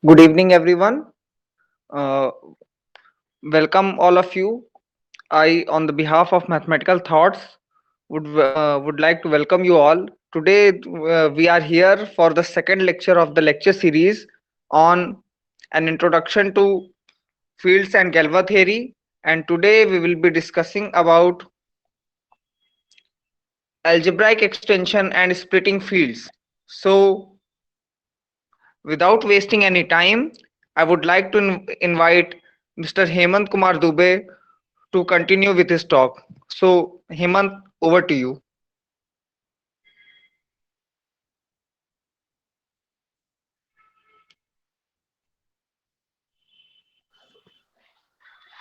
Good evening, everyone. Uh, Welcome all of you. I, on the behalf of Mathematical Thoughts, would like to welcome you all. Today, we are here for the second lecture of the lecture series on an introduction to fields and Galois theory. And today, we will be discussing about algebraic extension and splitting fields. So, without wasting any time, I would like to invite Mr. Hemant Kumar Dubey to continue with his talk. So, Hemant, over to you.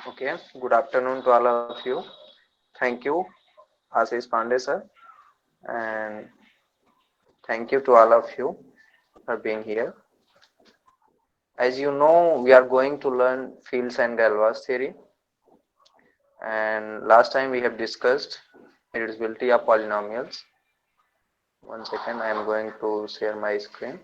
Okay, good afternoon to all of you. Thank you, Ashish Pandey sir, and thank you to all of you for being here. As you know, we are going to learn fields and Galois theory, and last time we have discussed irreducibility of polynomials. One second, I am going to share my screen.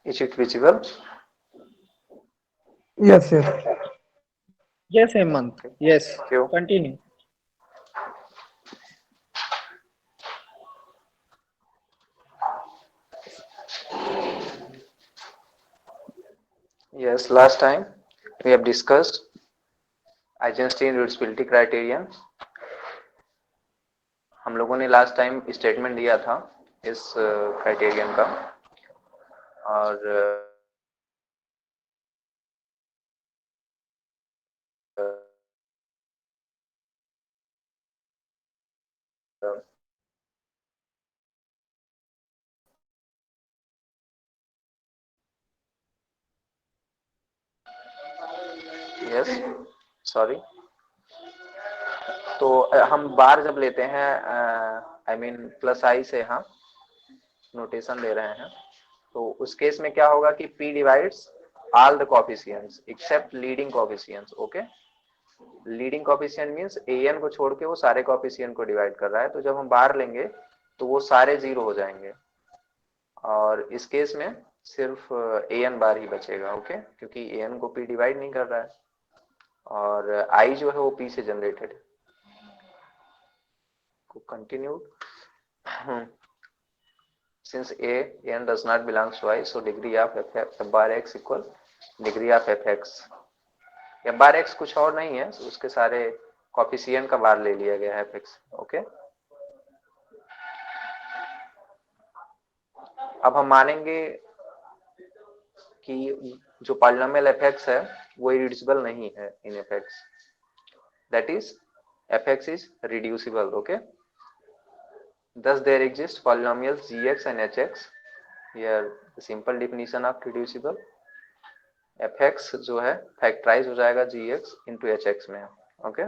Is it visible? Yes, yes. Yes, Hemant. Okay, Yes, thank you. continue. Yes, last time we have discussed Eisenstein reducibility criterion. हम लोगों ने last time statement दिया था इस criterion का और yes sorry तो हम बार जब लेते हैं आई मीन प्लस आई से हम नोटेशन ले रहे हैं तो उस केस में क्या होगा कि p divides all the coefficients except leading coefficients okay leading coefficient means an को छोड़ के वो सारे कोफिशिएंट को डिवाइड कर रहा है तो जब हम बार लेंगे तो वो सारे जीरो हो जाएंगे और इस केस में सिर्फ an बार ही बचेगा ओके क्योंकि an को p डिवाइड नहीं कर रहा है और i जो है वो p से जनरेटेड है continued since n does not belongs to I, so degree of f bar x equal degree of fx. f bar x कुछ और नहीं है, उसके सारे कोफिशिएंट का बार ले लिया गया है fx. ओके अब हम मानेंगे कि जो पॉलिनोमियल fx है वो इरेड्यूसिबल नहीं है इन fx. That is fx is reducible. Okay. Thus there exist polynomials gx and hx. Here the simple definition of reducible fx जो है फैक्टराइज हो जाएगा gx into hx में. ओके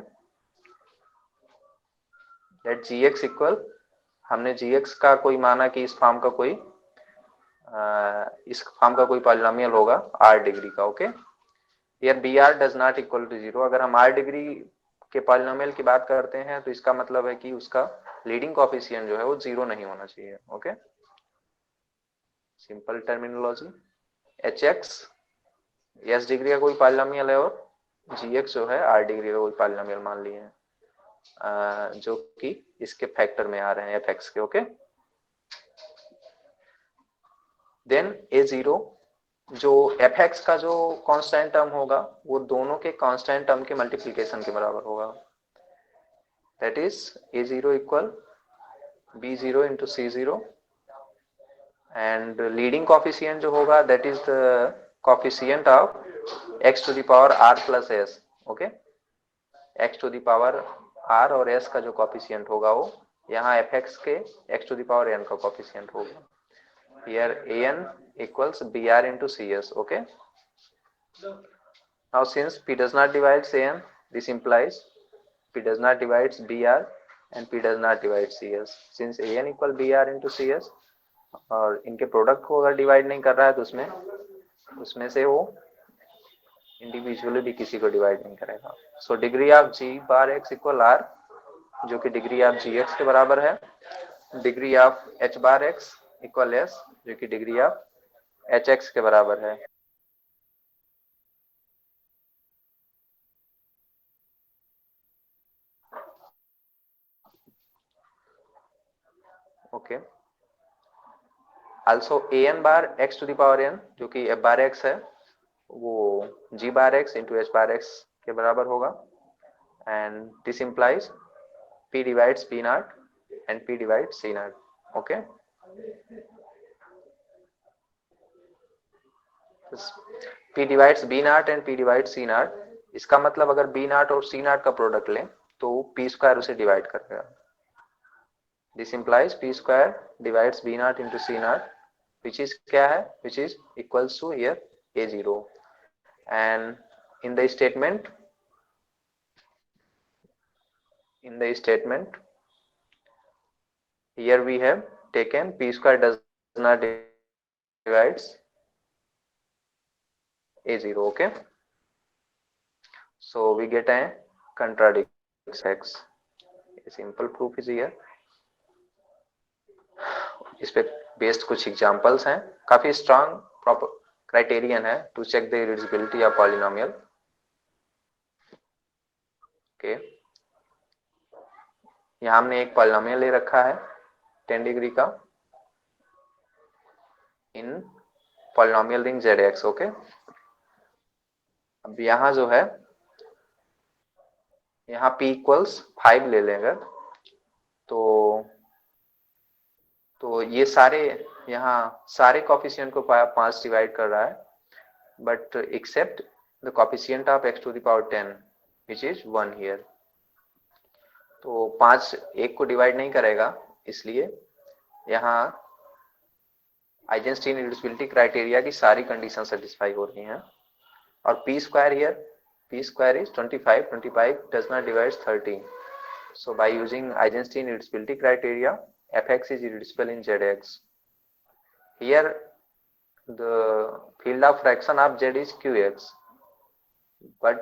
दैट gx इक्वल हमने gx का कोई माना कि इस फॉर्म का कोई पॉलिनोमियल होगा r डिग्री का. Okay here br does not equal to 0. अगर हम r डिग्री के पॉलिनोमियल की बात करते हैं तो इसका मतलब है कि उसका लीडिंग कोफिशिएंट जो है वो 0 नहीं होना चाहिए. Okay simple terminology. hx s degree का कोई पॉलिनोमियल है और gx जो है r डिग्री का कोई पॉलिनोमियल मान लिए हैं जो कि इसके फैक्टर में आ रहे हैं fx के. ओके देन a0 जो fx का जो कांस्टेंट टर्म होगा वो दोनों के कांस्टेंट टर्म के मल्टीप्लिकेशन के बराबर होगा. That is a0 equal B0 into C0 and leading coefficient जो होगा that is the coefficient of x to the power r plus s. Okay, x to the power r और s का जो coefficient होगा वो यहाँ fx के x to the power n का coefficient होगा. Here an equals br into cs. Okay, now since p does not divide an, this implies p does not divide br and p does not divide cs. Since an equal br into cs और इनके product को अगर divide नहीं कर रहा है तो उसमें से वो इंडिविजुअली भी किसी को डिवाइड नहीं करेगा. So degree of g bar x equal r, जो कि डिग्री ऑफ gx के बराबर है. Degree of h bar x equal s, जो कि डिग्री ऑफ hx के बराबर है. Okay, also an bar x to the power n, जो कि f बार x है, वो g बार x into h बार x के बराबर होगा. And this implies p divides p naught and p divides c naught. Okay, p divides b naught and p divides c naught. इसका मतलब अगर b naught और c naught का product लें तो p स्क्वायर उसे डिवाइड करेगा. This implies p square divides b naught into c naught, which is क्या है, which is equals to here a0. And in the statement here we have taken p square does not divides a0. Okay, so we get a contradiction x. A simple proof is here. इस पे based कुछ examples हैं. काफी strong proper criterion है to check the irreducibility of polynomial. Okay, यहाँ हमने एक polynomial ले रखा है 10 डिग्री का इन पॉलिनोमियल रिंग ZX. ओके, अब यहाँ जो है, यहाँ p इक्वल्स 5 ले लेंगे तो ये सारे यहाँ सारे कॉफिशिएंट को 5 डिवाइड कर रहा है, but except the coefficient of x to the power 10 which is 1 here. तो 5 एक को डिवाइड नहीं करेगा, इसलिए यहाँ आइजेंस्टीन इरेड्यूसिबिलिटी क्राइटेरिया की सारी कंडीशन सेटिस्फाई हो रही हैं. और p square here, p square is 25 does not divide 30. So by using Eisenstein irreducibility criteria, fx is irreducible in zx. Here the field of fraction of z is qx, but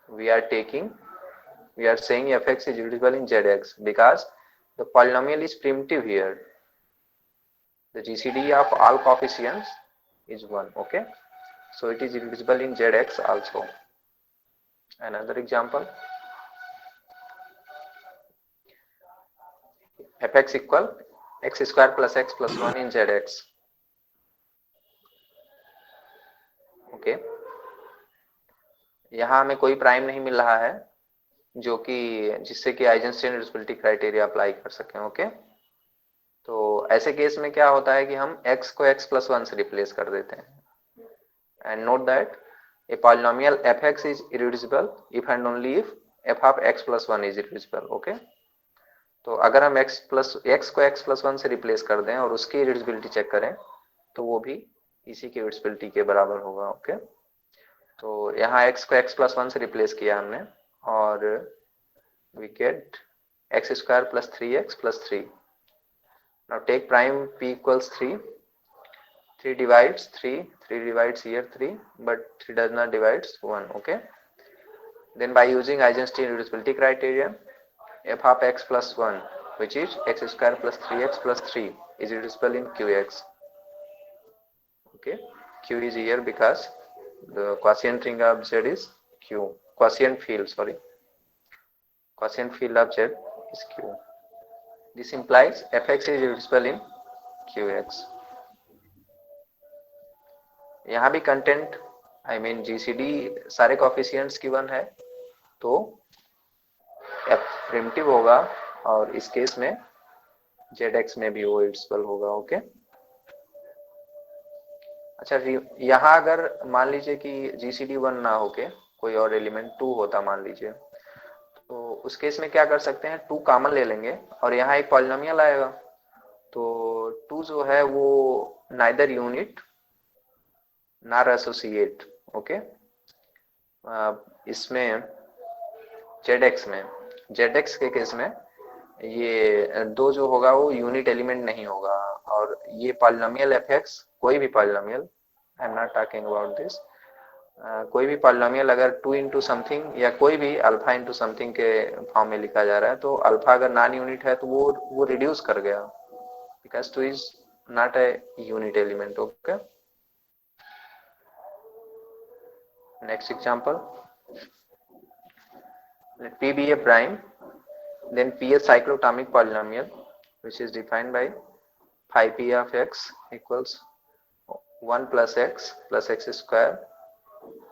we are saying fx is irreducible in zx because the polynomial is primitive here. The GCD of all coefficients is 1. Okay, so it is irreducible in zx also. Another example, fx equal x square plus x plus 1 in zx. Okay, यहाँ हमें कोई prime नहीं मिल रहा है जो कि जिससे कि आइजेंस्टीन इरेड्यूसिबिलिटी क्राइटेरिया अप्लाई कर सकें. ओके, तो ऐसे केस में क्या होता है कि हम x को x plus 1 से रिप्लेस कर देते हैं. And note that a polynomial fx is irreducible if and only if f of x plus 1 is irreducible. Okay, तो अगर हम x को x plus 1 से रिप्लेस कर दें और उसकी इरेड्यूसिबिलिटी चेक करें तो वो भी इसी की इरेड्यूसिबिलिटी के बराबर होगा. ओके, तो यहाँ x को x plus 1 से रिप्लेस किया हमने और we get x square plus 3x plus 3. Now take prime p equals 3. 3 divides 3 divides here 3, but 3 does not divides 1. Okay, then by using Eisenstein irreducibility criterion, f of x plus 1, which is x square plus 3x plus 3, is irreducible in qx. Okay, q is here because the quotient ring of z is q. Quotient field of z is q. This implies fx is irreducible in qx. यहाँ भी content GCD सारे coefficients given है, तो primitive होगा और इस case में ZX में भी वो इडिविजुअल होगा। ओके, अच्छा यहाँ अगर मान लीजिए कि GCD1 ना होके कोई और एलिमेंट 2 होता मान लीजिए, तो उस केस में क्या कर सकते हैं, 2 कॉमन ले लेंगे और यहाँ एक पॉलिनोमियल आएगा। तो 2 जो है वो नाइदर यूनिट नार एसोसिएट। ओके, इसमें ZX के केस में ये 2 जो होगा वो यूनिट एलिमेंट नहीं होगा, और ये पॉलिनोमियल FX कोई भी polynomial, I am not talking about this, कोई भी पॉलिनोमियल अगर 2 इंटू समथिंग या कोई भी अल्फा इंटू समथिंग के फॉर्म में लिखा जा रहा है, तो अल्फा अगर नॉन यूनिट है तो वो रिड्यूस कर गया, because 2 is not a unit element. Okay, next example, let P be a prime, then P a cyclotomic polynomial which is defined by phi P of x equals 1 plus x square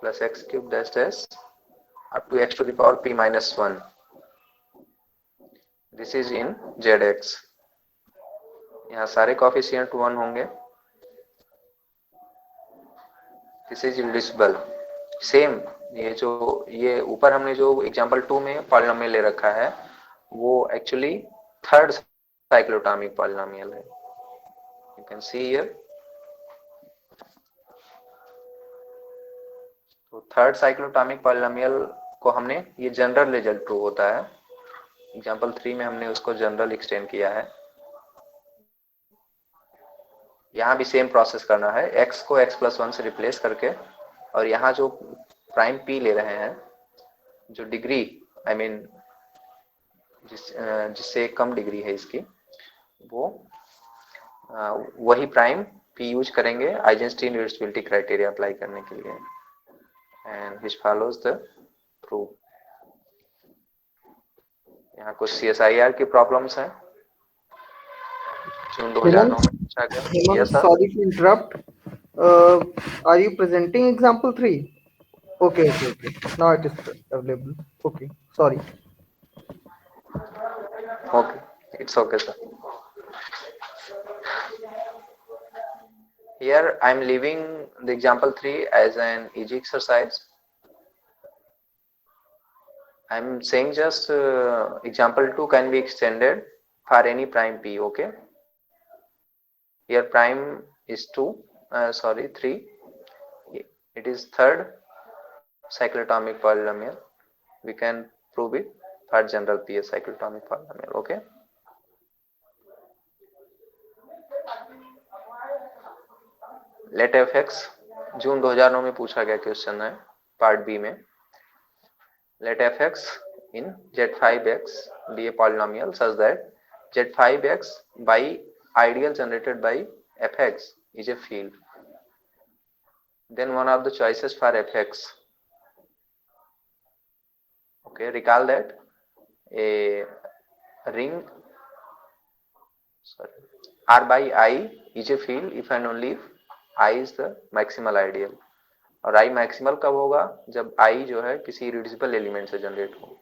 plus x cube dash dash up to x to the power P minus 1. This is in ZX. यहाँ सारे coefficient 1 होंगे। This is irreducible. Same ये ऊपर हमने जो example 2 में polynomial ले रखा है वो एक्चुअली थर्ड साइक्लोटॉमिक पॉलिनोमियल है। यू कैन सी हियर, तो थर्ड साइक्लोटॉमिक पॉलिनोमियल को हमने, ये जनरल रिजल्ट ट्रू होता है, एग्जांपल 3 में हमने उसको जनरल एक्सटेंड किया है। यहाँ भी सेम प्रोसेस करना है, x को x प्लस 1 से रिप्लेस करके, और यहाँ जो प्राइम p ले रहे हैं, जो डिग्री आई मीन जिससे कम डिग्री है इसकी, वो वही प्राइम p यूज करेंगे आइजेंस्टीन रिड्यूसिबिलिटी क्राइटेरिया अप्लाई करने के लिए, and which follows the proof. यहाँ कुछ CSIR की प्रॉब्लम्स हैं जून 2009 में पूछा गया। Hemant, sorry to interrupt. Are you presenting example 3? Okay. Now it is available. Okay, sorry. Okay, it's okay, sir. Here I am leaving the example 3 as an easy exercise. I am saying just example 2 can be extended for any prime p. Okay, here prime is 3. It is third cyclotomic polynomial. We can prove it for general p a cyclotomic polynomial. Okay, let fx, जून 2009 में पूछा गया question है part B में, let fx in Z5x be a polynomial such that Z5x by ideal generated by fx is a field. Then one of the choices for fx, okay, recall that a ring R by I is a field if and only if I is the maximal ideal. और I maximal कब होगा, जब I जो है किसी irreducible element से generate हो।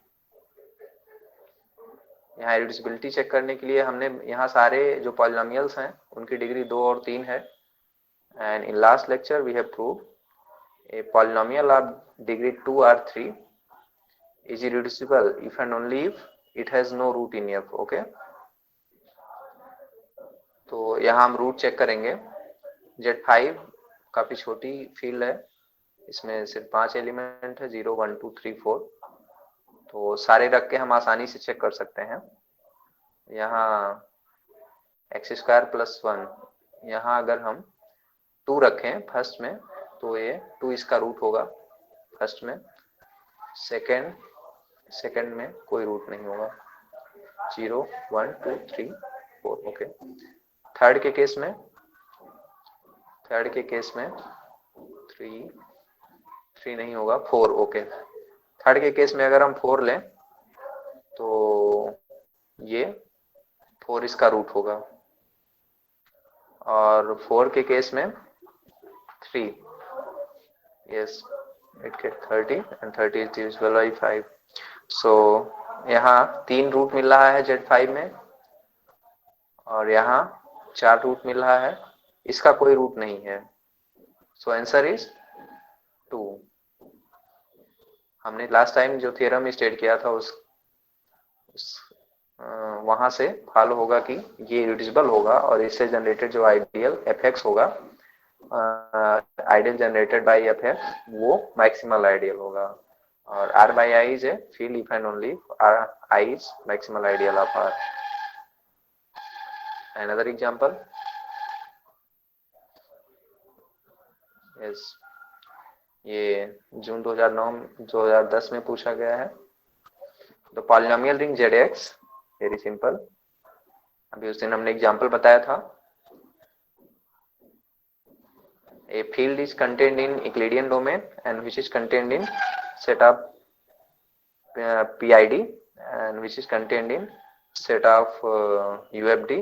यहाँ इरिड्यूसिबिलिटी चेक करने के लिए हमने यहाँ सारे जो पॉलिनोमियल्स हैं उनकी डिग्री 2 और 3 है, and in last lecture we have proved a polynomial of degree 2 और 3 is irreducible if and only if it has no root in F। Okay, तो यहाँ हम रूट चेक करेंगे। Z5 काफी छोटी फील्ड है, इसमें सिर्फ 5 एलिमेंट है, 0 1 2 3 4, तो सारे रख के हम आसानी से चेक कर सकते हैं। यहाँ x स्क्वायर प्लस 1, यहाँ अगर हम 2 रखें फर्स्ट में तो ये 2 इसका रूट होगा फर्स्ट में, सेकंड में कोई रूट नहीं होगा, 0 1 2 3 4। ओके, थर्ड के केस में 3 नहीं होगा, 4। ओके, थर्ड के केस में अगर हम 4 लें तो ये 4 इसका रूट होगा, और 4 के केस में 3, yes, it get 30 and 30 is divisible by 5, so यहाँ 3 रूट मिल रहा है Z5 में और यहाँ 4 रूट मिल रहा है, इसका कोई रूट नहीं है, सो आंसर इज 2। हमने लास्ट टाइम जो थ्योरम स्टेट किया था उस वहां से फॉलो होगा कि ये इरिड्यूसिबल होगा और इससे जनरेटेड जो आइडियल एफ होगा, आइडियल जनरेटेड बाय एफ वो मैक्सिमल आइडियल होगा, और R by I is a field if and only I is maximal ideal of R. Another example is ये जून 2010 में पूछा गया है। तो polynomial ring ZX, very simple, अभी उस दिन हमने एग्जांपल बताया था। A field is contained in Euclidean domain and which is contained in set of PID and which is contained in set of UFD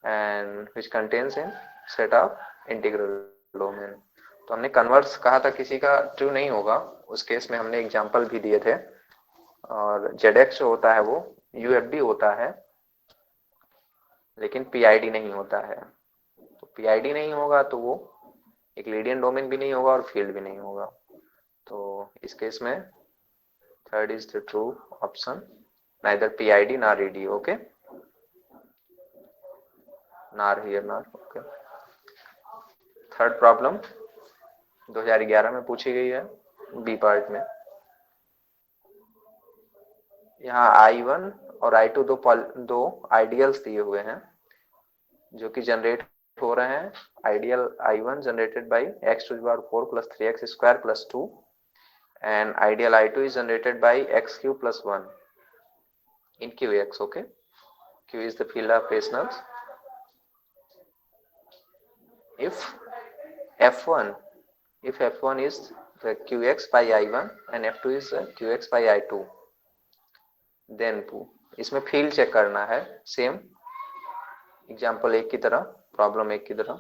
and which contains in set of integral domain। तो हमने converse कहा था, किसी का true नहीं होगा, उस case में हमने एग्जांपल भी दिए थे। और ZX जो होता है वो UFD होता है लेकिन PID नहीं होता है। तो PID नहीं होगा तो वो यूक्लिडियन डोमेन भी नहीं होगा और फील्ड भी नहीं होगा। तो इस केस में third is the true option, neither PID nor ED, okay, nor here nor, okay. Third problem 2011 में पूछी गई है बी पार्ट में। यहाँ I1 और I2 दो आइडियल्स दिए हुए हैं जो कि जनरेट हो रहे हैं। Ideal I1 generated by x to the power 4 plus 3x square plus 2 and ideal I2 is generated by x cube plus 1 in QX, okay. Q is the field of Fresnel's. If F1 is the QX by I1 and F2 is the QX by I2, then इसमें field check करना है, same example एक की तरह, problem एक की तरह।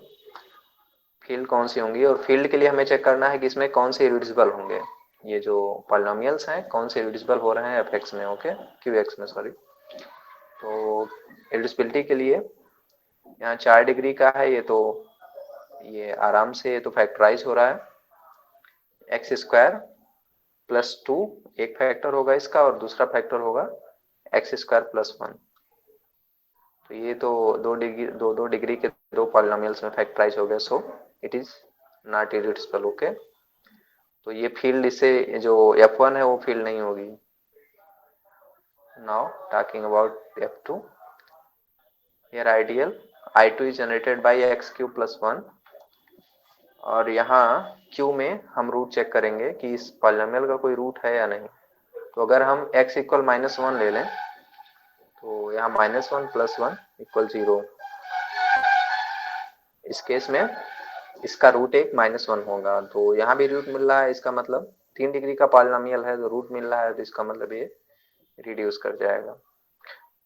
Field कौन सी होंगी, और फील्ड के लिए हमें चेक करना है कि इसमें कौन से इरिड्यूसिबल होंगे। ये जो पॉलिनोमियल्स हैं कौन से इरिड्यूसिबल हो रहे हैं fx में, ओके, qx में, सॉरी। तो इरिड्यूसिबिलिटी के लिए यहाँ 4 डिग्री का है, ये आराम से तो फैक्टराइज हो रहा है। एक्स स्क्वायर प्लस 2 एक फैक्टर होगा इसका और दूसरा फैक्टर होगा एक्स स्क्वायर प्लस 1। तो ये तो 2 डिग्री के 2 पॉलिनोमियल्स में फैक्टराइज हो गए, so it is not irreducible, okay. तो ये फील्ड, इससे जो F1 है वो फील्ड नहीं होगी। Now talking about F2, here ideal I2 is generated by x cube plus 1 और यहाँ Q में हम रूट चेक करेंगे कि इस पॉलिनोमियल का कोई रूट है या नहीं। तो अगर हम x इक्वल -1 ले लें तो यहाँ -1 + 1 = 0। इस केस में इसका रूट एक -1 होगा, तो यहाँ भी रूट मिल रहा है, इसका मतलब 3 डिग्री का पॉलिनोमियल है तो रूट मिल रहा है, तो इसका मतलब ये रिड्यूस कर जाएगा।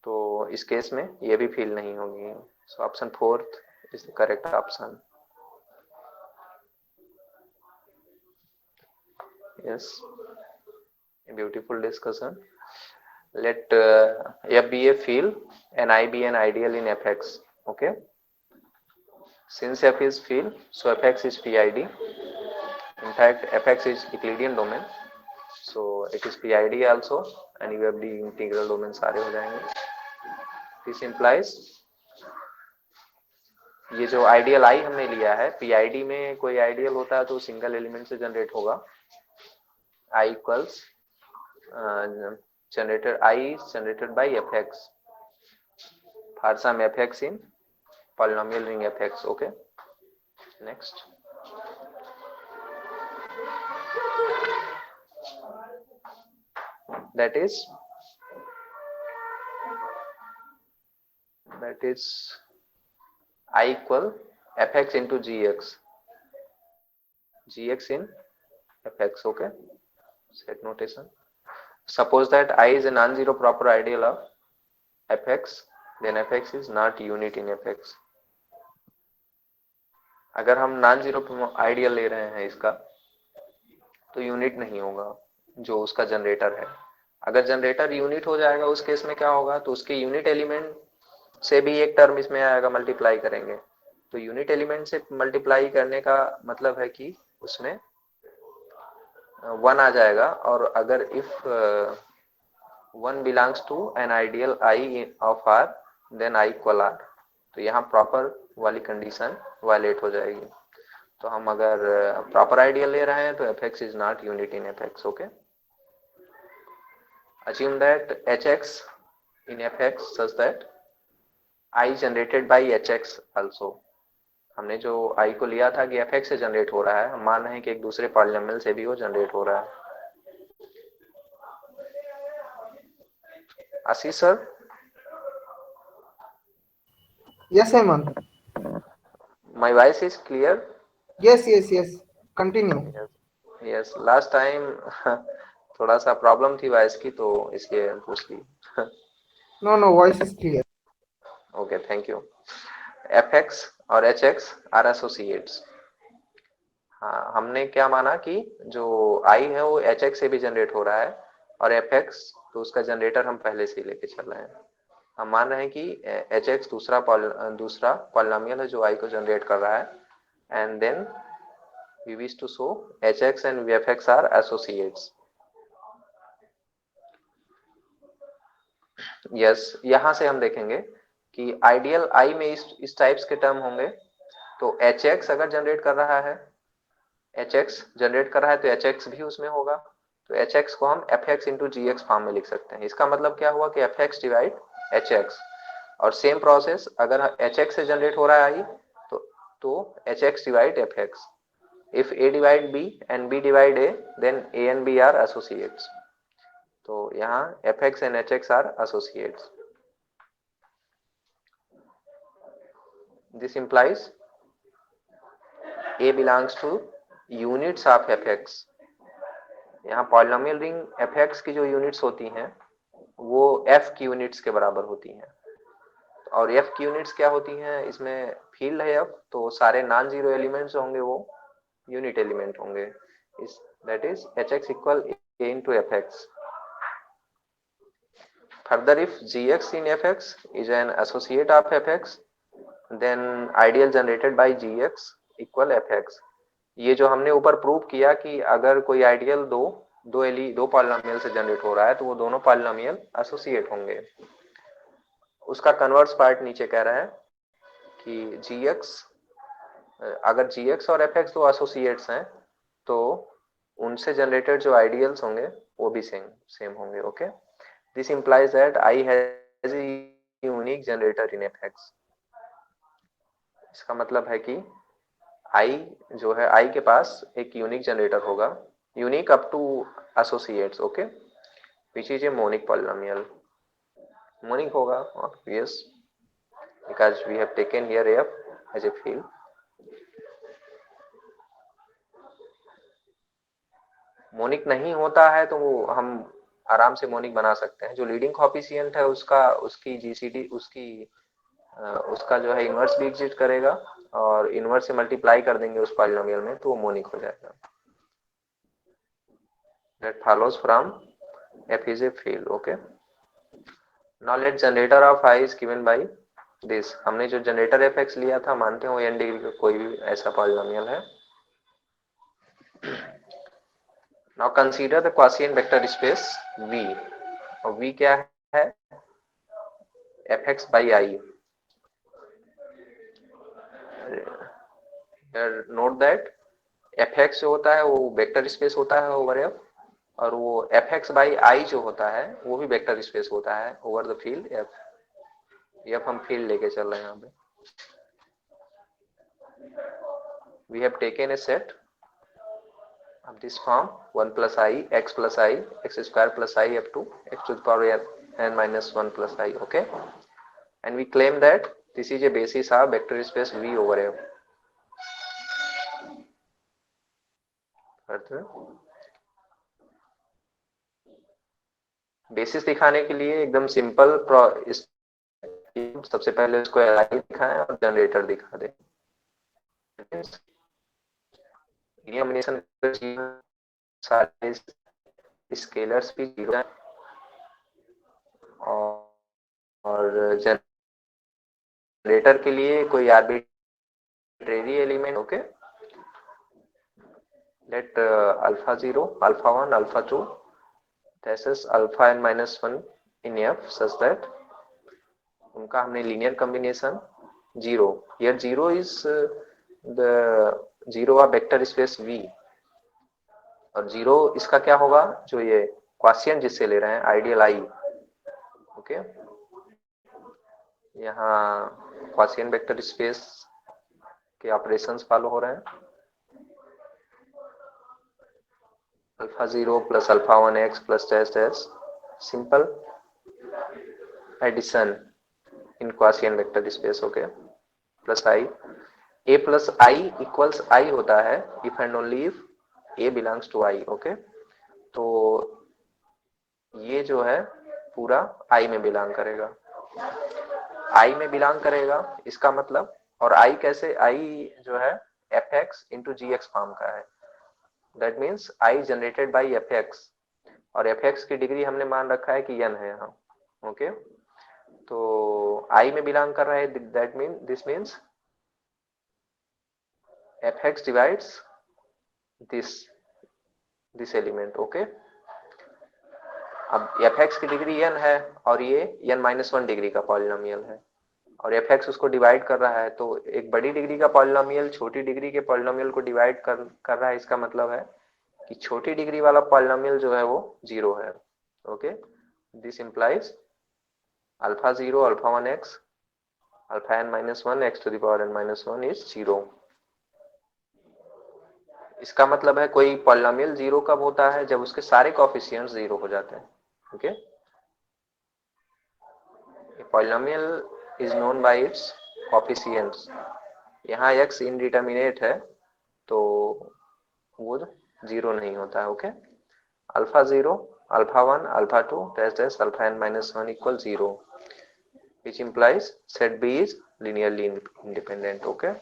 तो इस केस में ये भी फील्ड नहीं होगी, so option 4th is the correct option. Yes, a beautiful discussion. Let F be a field and I be an ideal in Fx, okay. Since F is field, so Fx is PID. In fact, Fx is Euclidean domain, so it is PID also, and UFD integral domain सारे हो जाएंगे। This implies ये जो ideal I हमने लिया है, PID में कोई आइडियल होता है तो सिंगल एलिमेंट से जनरेट होगा। I equals generated I is generated by Fx for some Fx in polynomial ring Fx, okay. Next, that is I equal Fx into Gx in Fx, okay. Set notation. Suppose that I is a non-zero proper ideal of Fx, then Fx is not unit in Fx। अगर हम non zero ideal ले रहे हैं इसका तो unit नहीं होगा जो उसका जनरेटर है। अगर जनरेटर यूनिट हो जाएगा उस केस में क्या होगा, तो उसके यूनिट एलिमेंट से भी एक टर्म इसमें आएगा, मल्टीप्लाई करेंगे। तो यूनिट एलिमेंट से मल्टीप्लाई करने का मतलब है कि उसमें 1 आ जाएगा, और अगर if 1 belongs to an ideal I of R then I equal R, तो यहाँ प्रॉपर वाली कंडीशन वायलेट हो जाएगी। तो हम अगर प्रॉपर आइडियल ले रहे हैं तो F x is not unit in F x. Okay, assume that hx in fx such that I generated by hx also। हमने जो i को लिया था कि fx से जनरेट हो रहा है, हम मान रहे हैं कि एक दूसरे पॉलिनोमियल से भी वो जनरेट हो रहा है। आशीष sir? Yes, Hemant. My voice is clear? Yes. Continue. Yes, last time थोड़ा सा प्रॉब्लम थी वॉइस की, तो इसलिए पूछ ली। No, voice is clear. Okay, thank you. fx और hx आर एसोसिएट्स। हाँ, हमने क्या माना कि जो i है वो hx से भी जनरेट हो रहा है, और fx तो उसका जनरेटर हम पहले से ही लेके चल रहे हैं। हम मान रहे हैं कि hx दूसरा पॉलिनोमियल है जो i को जनरेट कर रहा है, and then we wish to show hx and vfx are associates. Yes, यहाँ से हम देखेंगे कि आइडियल i में इस टाइप्स के टर्म होंगे। तो hx अगर जनरेट कर रहा है, hx जनरेट कर रहा है तो hx भी उसमें होगा। तो hx को हम fx इंटू gx फॉर्म में लिख सकते हैं। इसका मतलब क्या हुआ कि fx डिवाइड hx, और सेम प्रोसेस अगर hx से जनरेट हो रहा है तो hx divide fx। If a divide b and b divide a then a and b are associates. तो यहाँ fx and hx are associates. This implies a belongs to units of fx। यहाँ polynomial ring fx की जो units होती हैं वो f की units के बराबर होती हैं, और f की यूनिट्स क्या होती हैं, इसमें फील्ड है f, तो सारे नॉन जीरो एलिमेंट्स होंगे वो यूनिट एलिमेंट होंगे। इस that is hx equal a into fx। Further if gx in fx is an associate of fx then ideal generated by gx equal fx। ये जो हमने ऊपर प्रूव किया कि अगर कोई आइडियल दो पॉलिनोमियल से जनरेट हो रहा है तो वो दोनों पॉलिनोमियल एसोसिएट होंगे। उसका कन्वर्स पार्ट नीचे कह रहा है कि gx, अगर gx और fx दो एसोसिएट्स हैं तो उनसे जनरेटेड जो आइडियल्स होंगे वो भी सेम होंगे। Okay, this implies that i has a unique generator in fx। इसका मतलब है कि i जो है, i के पास एक यूनिक जनरेटर होगा, unique up to associates. Okay, which is a monic polynomial. Monic होगा obvious because we have taken here f as a field। मोनिक नहीं होता है तो वो हम आराम से मोनिक बना सकते हैं। जो लीडिंग कोएफिशिएंट है उसकी जीसीडी उसका जो है इनवर्स भी एग्जिस्ट करेगा, और इनवर्स से मल्टीप्लाई कर देंगे उस पॉलिनोमियल में तो वो मोनिक हो जाएगा। That follows from f is a field। Okay, now let generator off i is given by this. हमने जो जनरेटर fx लिया था मानते हैं वो n डिग्री का कोई भी ऐसा पॉलिनोमियल है। Now consider the quotient vector space v, और v क्या है, fx by i। Note that fx जो होता है वो वेक्टर स्पेस होता है ओवर f, और वो fx by i जो होता है वो भी वेक्टर स्पेस होता है over the field f। f हम फील्ड लेके चल रहे हैं यहाँ पे। We have taken a set of this form 1 plus I x plus I x square plus I up to x to the power n minus 1 plus I। okay, and we claim that this is a basis of vector space V over F। Basis दिखाने के लिए एकदम simple सबसे पहले उसको Li दिखाएं और generator दिखा दें। सारे स्केलर्स भी जीरो हैं और जनरेटर के लिए कोई arbitrary element, okay, let alpha 0, alpha 1, alpha 2, this is alpha n minus 1 in f such that उनका हमने linear combination 0, here 0 is the 0 of vector space V, और 0 इसका क्या होगा, जो ये क्वाशिएंट जिससे ले रहे हैं आइडियल I, ओके, यहाँ क्वाशिएंट वेक्टर स्पेस के ऑपरेशंस फॉलो हो रहे हैं, alpha 0 plus alpha 1 x plus dash dash, simple addition in quotient vector space, okay, plus i, a plus i equals i होता है if and only if a belongs to i, okay, तो ये जो है पूरा i में belong करेगा, i में बिलोंग करेगा, इसका मतलब, और i कैसे, i जो है fx इंटू जी एक्स फॉर्म का है, that means i generated by fx, और fx की डिग्री हमने मान रखा है कि n है यहाँ, ओके, तो i में बिलोंग कर रहा है, that mean this means fx divides this element, okay, अब fx की डिग्री n है और ये n माइनस 1 डिग्री का पॉलिनोमियल है, और fx उसको डिवाइड कर रहा है, तो एक बड़ी डिग्री का पॉलिनोमियल छोटी डिग्री के पॉलिनोमियल को डिवाइड कर रहा है, इसका मतलब है कि छोटी डिग्री वाला पॉलिनोमियल जो है वो 0 है, okay, this implies alpha 0 alpha 1 x alpha n minus 1 x to the power n minus 1 is 0, इसका मतलब है कोई पॉलिनोमियल 0 कब होता है, जब उसके सारे कोएफिशिएंट्स 0 हो जाते हैं, okay, polynomial is known by it's coefficients, यहाँ x इनडिटरमिनेट है तो वो 0 नहीं होता है, okay, alpha 0 alpha 1 alpha 2 dash dash alpha n minus 1 equals 0, which implies set B is linearly independent, okay,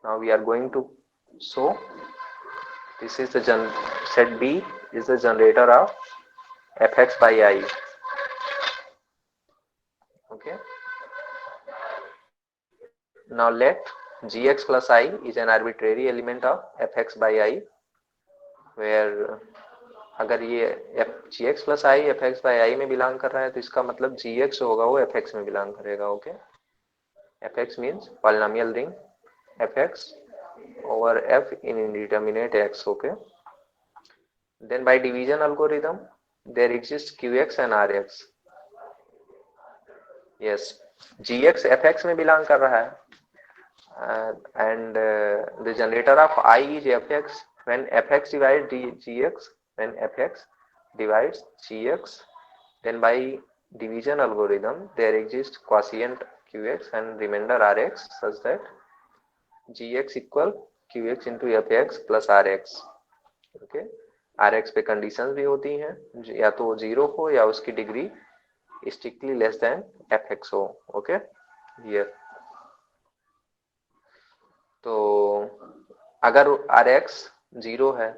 now we are going to show this is the set B is the generator of fx by I, okay, now let gx plus I is an arbitrary element of fx by I, where अगर ये g x plus I f x by I में belong कर रहा है तो इसका मतलब जी x होगा वो एफ एक्स में बिलोंग करेगा, okay, F x means polynomial ring F x over f in indeterminate x, okay, then by division algorithm there exists qx and rx, yes, gx fx में belong कर रहा है, and the generator of I is fx, when fx divides gx, when fx divides gx, then by division algorithm there exists quotient qx and remainder rx such that gx equal qx into fx plus rx, okay, rx पे conditions भी होती हैं, या तो 0 हो या उसकी degree strictly less than fx हो, ओके, ये तो अगर rx 0 है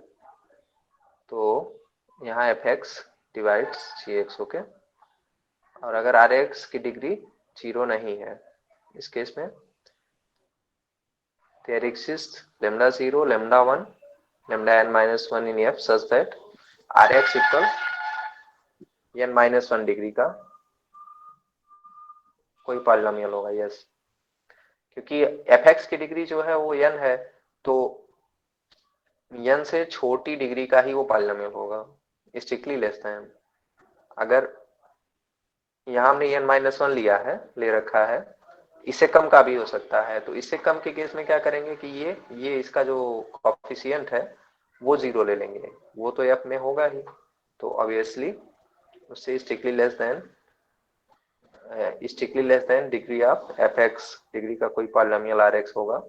तो यहाँ fx डिवाइड्स gx, ओके, और अगर rx की डिग्री 0 नहीं है, इस केस में there exists lambda 0 lambda 1 lambda n minus 1 in f such that rx equal n minus 1 degree का कोई पॉलिनोमियल होगा, यस, क्योंकि fx की डिग्री जो है वो n है तो n से छोटी डिग्री का ही वो पॉलिनोमियल होगा, स्ट्रिक्टली लेस देन, अगर यहाँ हमने n माइनस 1 लिया है, ले रखा है, इससे कम का भी हो सकता है, तो इससे कम के केस में क्या करेंगे कि ये इसका जो कोएफिशिएंट है वो 0 ले लेंगे, वो तो f में होगा ही, तो ऑब्वियसली उससे strictly less than degree of fx degree का कोई पॉलिनोमियल rx होगा।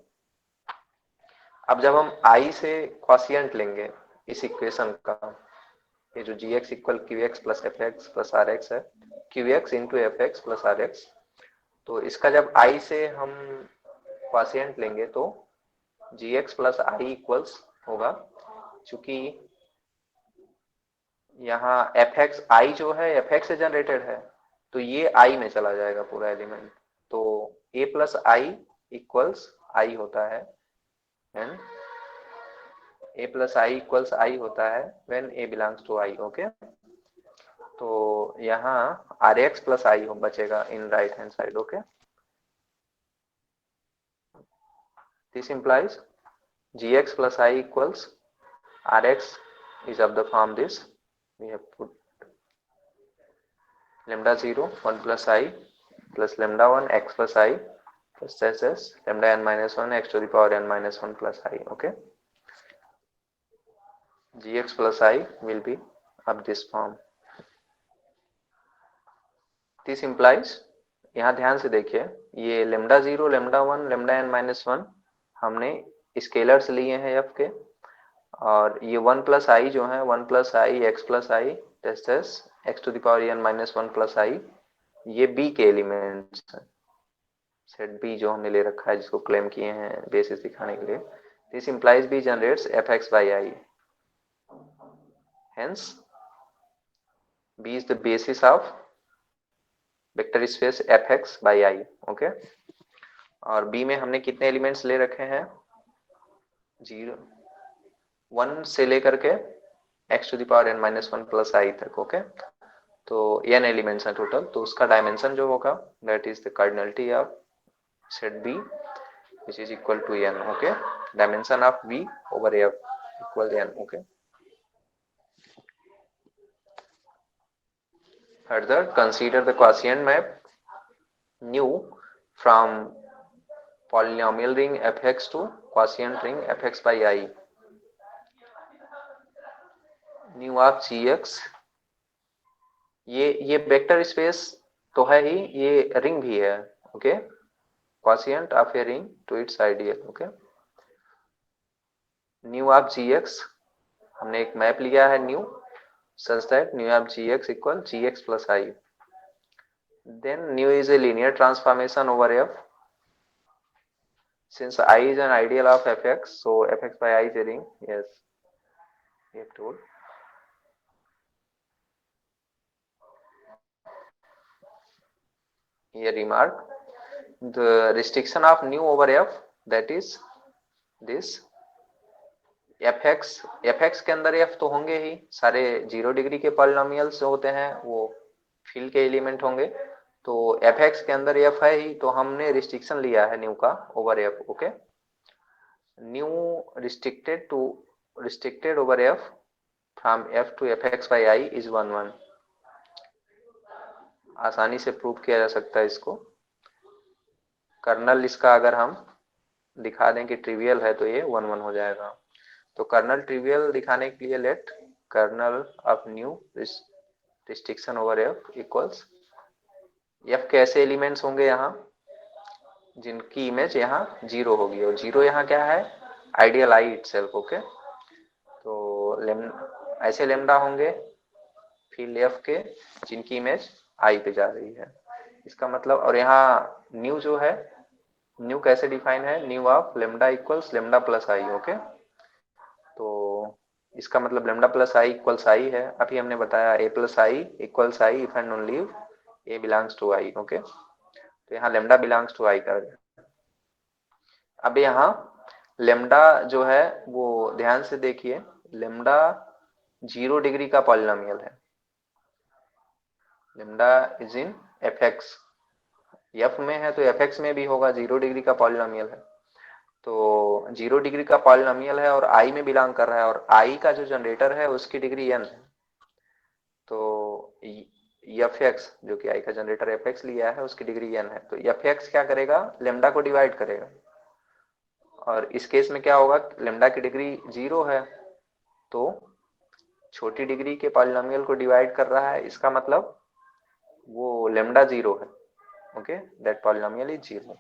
अब जब हम i से क्वोशिएंट लेंगे इस इक्वेशन का, ये जो gx equal qx plus fx plus rx है, qx into fx plus rx, तो इसका जब i से हम क्वोशिएंट लेंगे तो gx प्लस i इक्वल्स होगा, चूंकि यहाँ एफ एक्स आई जो है एफ एक्स से जनरेटेड है, तो ये आई में चला जाएगा पूरा एलिमेंट। तो ए प्लस आई इक्वल्स आई होता है and a plus I equals I होता है when a belongs to I. Okay, तो यहाँ आर एक्स प्लस आई बचेगा in right hand side. Okay, this implies gx plus I equals rx is of the form this. We have put lambda 0 1 plus I plus lambda 1 x plus I plus s lambda n minus 1 x to the power n minus 1 plus I. Okay, gx plus I will be of this form. This implies, यहाँ ध्यान से देखिए, ये lambda 0 lambda 1 lambda n minus 1 हमने scalars लिए हैं f के, और ये 1 प्लस आई जो है 1 plus I x plus I test x to the power n minus 1 plus I, ये बी के एलिमेंट्स हैं। सेट बी जो हमने ले रखा है, जिसको क्लेम किए हैं बेसिस दिखाने के लिए, this implies B generates F x by I, hence B is the basis of vector space F x by I. Okay, और बी में हमने कितने एलिमेंट्स ले रखे हैं, 0 1 से लेकर के x to the power n minus 1 plus I तक। ओके, तो n एलिमेंट्स हैं टोटल, तो उसका डायमेंशन जो होगा that is the cardinality of set B which is equal to n। Okay, dimension of v over f equal n। Okay, further consider the quotient map nu from polynomial ring fx to quotient ring fx by I, nu of gx, ये vector space तो है ही, ये ring भी है। Okay, quotient of a ring to its ideal। Okay, new of gx, हमने एक map लिया है new such that nu of gx equal gx plus I, then nu is a linear transformation over f, since I is an ideal of fx, so fx by I is a ring। Yes, we have told। Here remark, the restriction of nu over f, that is this fx के अंदर f तो होंगे ही, सारे 0 degree के polynomials जो होते हैं वो फील्ड के एलिमेंट होंगे, तो fx के अंदर f है ही, तो हमने रिस्ट्रिक्शन लिया है न्यू का over f। Okay, nu restricted over f from f to fx by I is 1 1। आसानी से प्रूव किया जा सकता है इसको। कर्नल इसका अगर हम दिखा दें कि ट्रिवियल है तो ये 1 1 हो जाएगा। तो कर्नल ट्रिवियल दिखाने के लिए let kernel of nu restriction over f equals, f के ऐसे एलिमेंट्स होंगे यहाँ जिनकी इमेज यहाँ 0 होगी, और 0 यहाँ क्या है, आइडियल आई इटसेल्फ। ओके, तो ऐसे लेमडा होंगे फील्ड f के जिनकी इमेज आई पे जा रही है, इसका मतलब। और यहाँ न्यू जो है, न्यू कैसे डिफाइन है, nu of lambda equals lambda plus I. Okay, तो इसका मतलब lambda plus I equals I है। अभी हमने बताया A plus I equals I if and only A belongs to I. Okay, तो यहाँ लेमडा बिलोंग्स टू आई कर गया। अब यहाँ लेमडा जो है वो ध्यान से देखिए, लेमडा 0 डिग्री का पॉलिनोमियल है, lambda is in F x, F में है तो एफ एक्स में भी होगा, 0 डिग्री का पॉलिनोमियल है, तो 0 डिग्री का पॉलिनोमियल है और आई में बिलोंग कर रहा है, और आई का जो जनरेटर है उसकी डिग्री n है, तो एफ एक्स जो कि आई का जनरेटर एफ एक्स लिया है उसकी डिग्री n है, तो एफ एक्स क्या करेगा, लेमडा को डिवाइड करेगा, और इस केस में क्या होगा, लेमडा की डिग्री 0 है तो छोटी डिग्री के पॉलिनोमियल को डिवाइड कर रहा है, इसका मतलब वो लेमडा 0 है। Okay, that polynomial is 0।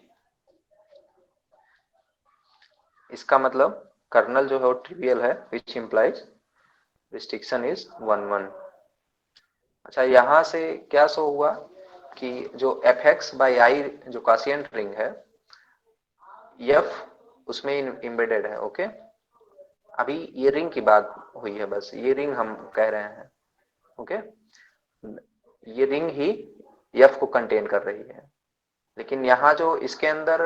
इसका मतलब कर्नल जो है वो ट्रिवियल है, विच इंप्लाइज रिस्ट्रिक्शन इज 1 1। अच्छा, यहां से क्या शो हुआ कि जो एफ एक्स बाई आई जो क्वोशिएंट रिंग है, एफ उसमें इम्बेडेड है। ओके, अभी ये रिंग की बात हुई है, बस ये रिंग हम कह रहे हैं। ओके, ये रिंग ही f को कंटेन कर रही है, लेकिन यहाँ जो इसके अंदर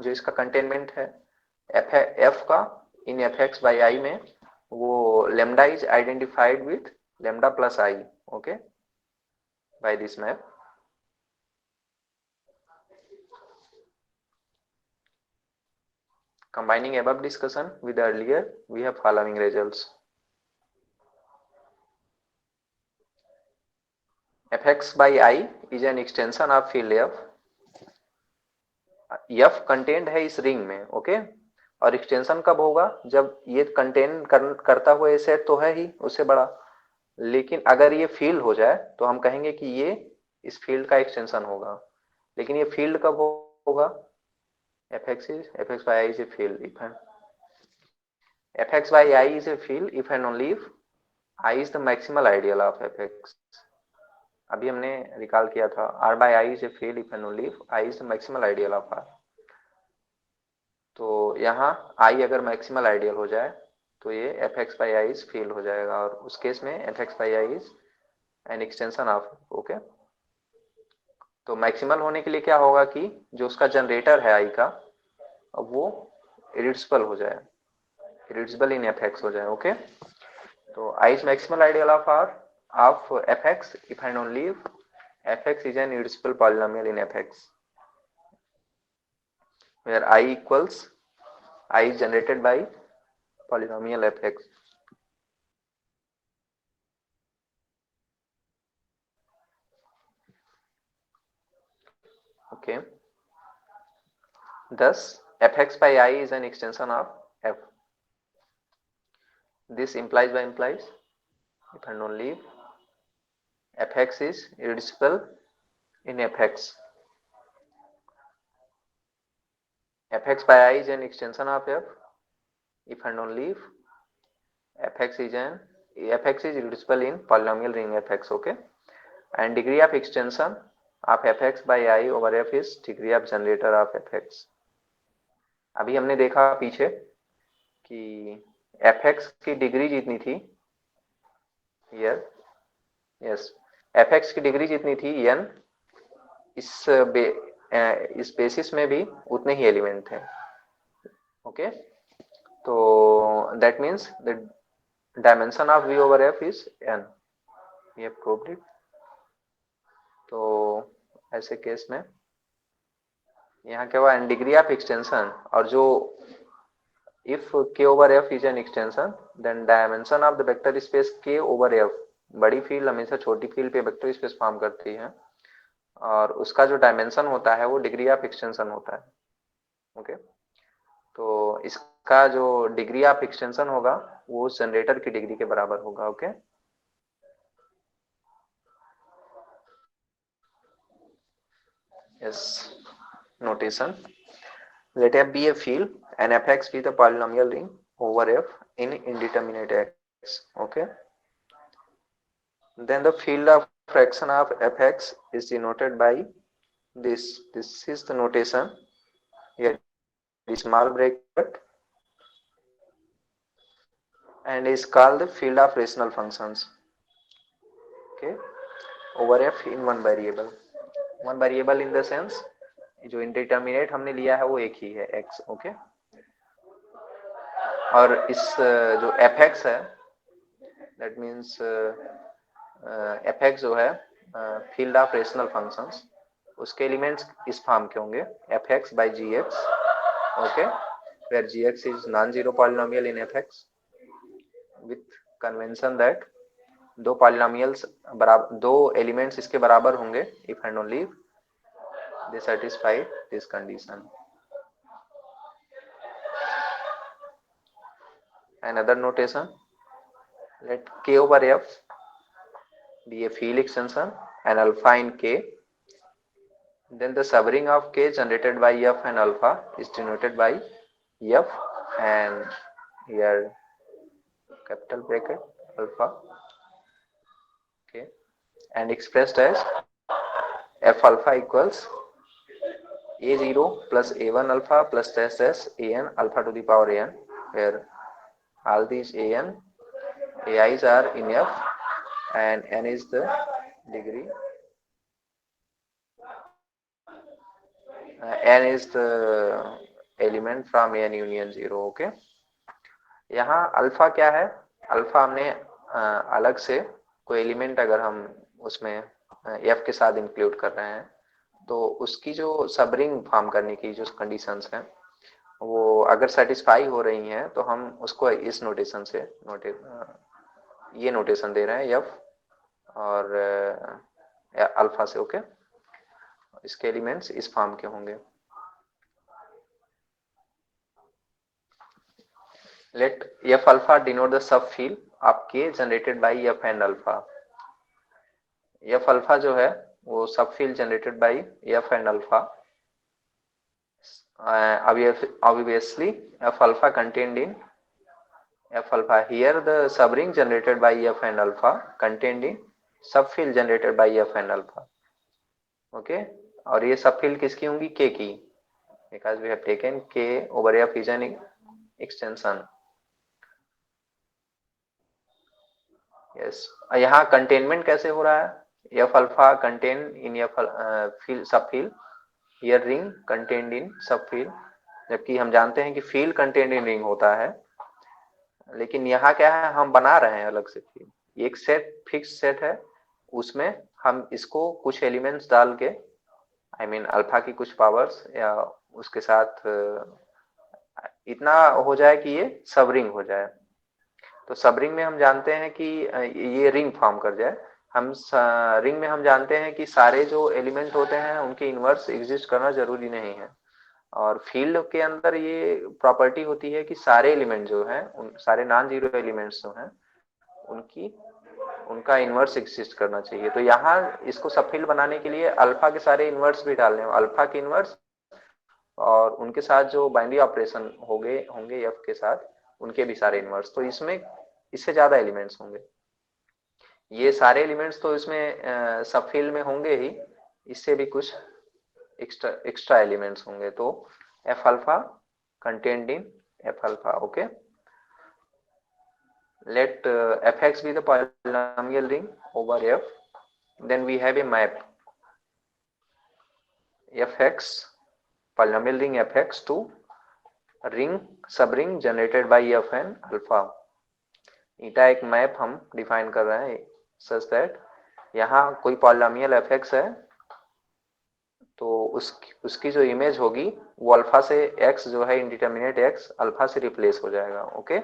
जो इसका कंटेनमेंट है f का इन fx by i में, वो lambda is identified with lambda plus I, okay, by this map. Combining above discussion with earlier, we have following results. fx by I is an extension of field f. f content है इस ring में, okay, और extension कब होगा, जब ये contain करता हुआ सेट तो है ही उससे बड़ा, लेकिन अगर ये फील्ड हो जाए तो हम कहेंगे कि ये इस फील्ड का एक्सटेंशन होगा। लेकिन ये फील्ड कब होगा, fx by I is a field if fx by I is a field if and only if I is the maximal ideal of fx। अभी हमने रिकॉल किया था r by I is a field if and only if I is the maximal ideal of r। तो यहाँ I अगर maximal ideal हो जाए तो ये fx by I is field हो जाएगा, और उस केस में fx by I is an extension of, okay. तो मैक्सिमल होने के लिए क्या होगा कि जो उसका जनरेटर है I का, अब वो इरिड्यूसिबल हो जाए, इरिड्यूसिबल इन fx हो जाए, ओके। तो I is maximal ideal of r of fx if and only if fx is an irreducible polynomial in fx, where I equals I is generated by polynomial fx। Okay, thus fx by I is an extension of f। This implies by implies if and only if fx is irreducible in fx, fx by I is an extension of f if and only if fx is irreducible in polynomial ring fx, okay, and degree of extension of fx by I over f is degree of generator of fx। अभी हमने देखा पीछे कि fx की degree जितनी थी here, yes, fx की degree जितनी थी n, इस बेसिस में भी उतने ही एलिमेंट थे, ओके। तो that means the dimension of v over f is n, we have proved it. तो ऐसे केस में यहाँ क्या हुआ, एंड डिग्री ऑफ एक्सटेंशन, और जो if k over f is an extension then dimension of the vector space k over f, बड़ी field हमेशा छोटी फील्ड पे वेक्टर स्पेस फॉर्म करती है, और उसका जो डायमेंशन होता है वो डिग्री ऑफ एक्सटेंशन होता है, ओके। तो इसका जो डिग्री ऑफ एक्सटेंशन होगा वो उस जनरेटर की डिग्री के बराबर होगा, okay. Yes, notation, let f be a field and fx be the polynomial ring over f in indeterminate x, okay। Then the field of fraction of fx is denoted by this is the notation here, the small bracket, and is called the field of rational functions, okay, over f in one variable in the sense जो indeterminate हमने लिया है वो एक ही है x, okay. और इस जो fx है दैट मीन्स fx जो है फील्ड ऑफ रेशनल फंक्शंस, उसके एलिमेंट्स इस फॉर्म के होंगे fx by gx, okay, where gx is non-zero polynomial in fx with convention that दो पॉलिनोमियल्स बराबर, दो एलिमेंट्स इसके बराबर होंगे if and only if they satisfy this condition। Another notation, let k over f be a field extension and alpha in k, then the subring of k generated by f and alpha is denoted by f and here capital bracket alpha, okay, and expressed as f alpha equals a0 plus a1 alpha plus dash dash an alpha to the power an, where all these an ai's are in f and n is the degree, n is the element from n union 0. Okay, यहाँ alpha क्या है, alpha हमने अलग से कोई element अगर हम उसमें f के साथ इंक्लूड कर रहे हैं तो उसकी जो सब रिंग फॉर्म करने की जो कंडीशंस हैं वो अगर सेटिस्फाई हो रही हैं तो हम उसको इस नोटेशन से ये नोटेशन दे रहे हैं f और अल्फा से. ओके, इसके एलिमेंट्स इस फॉर्म के होंगे. Let f alpha denote the subfield of k generated by f and alpha. f alpha जो है वो subfield generated by f and alpha. Obviously f alpha contained in f alpha. Here the subring generated by f and alpha contained in subfield generated by f and alpha. Okay, और ये subfield किसकी होंगी, k की, because we have taken k over f is an extension. Yes, यहाँ containment कैसे हो रहा है, F alpha contain in F field sub field, here ring contained in sub field, जबकि हम जानते हैं कि फील्ड कंटेन्ड इन रिंग होता है, लेकिन यहाँ क्या है, हम बना रहे हैं अलग से फील्ड. एक सेट फिक्स सेट है, उसमें हम इसको कुछ एलिमेंट्स डाल के आई मीन अल्फा की कुछ पावर्स या उसके साथ इतना हो जाए कि ये सब रिंग हो जाए. तो सब रिंग में हम जानते हैं कि ये रिंग फॉर्म कर जाए. हम रिंग में हम जानते हैं कि सारे जो एलिमेंट होते हैं उनके इनवर्स एग्जिस्ट करना जरूरी नहीं है, और फील्ड के अंदर ये प्रॉपर्टी होती है कि सारे एलिमेंट जो हैं, उन सारे नॉन जीरो एलिमेंट्स जो हैं उनकी उनका इनवर्स एग्जिस्ट करना चाहिए. तो यहाँ इसको सब फील्ड बनाने के लिए अल्फा के सारे इनवर्स भी डालने हैं, अल्फा के इनवर्स और उनके साथ जो बाइनरी ऑपरेशन होंगे एफ के साथ उनके भी सारे इनवर्स. तो इसमें इससे ज्यादा एलिमेंट्स होंगे, ये सारे एलिमेंट्स तो इसमें सब फील्ड में होंगे ही, इससे भी कुछ एक्स्ट्रा एलिमेंट्स होंगे. तो F alpha contained in F alpha. Okay, let fx be the polynomial ring over f, then we have a map fx polynomial ring fx to ring subring generated by f and alpha. ईटा एक map हम define कर रहे हैं such that यहाँ कोई polynomial fx है तो उसकी जो इमेज होगी वो अल्फा से x जो है इंडिटरमिनेट x अल्फा से रिप्लेस हो जाएगा. Okay,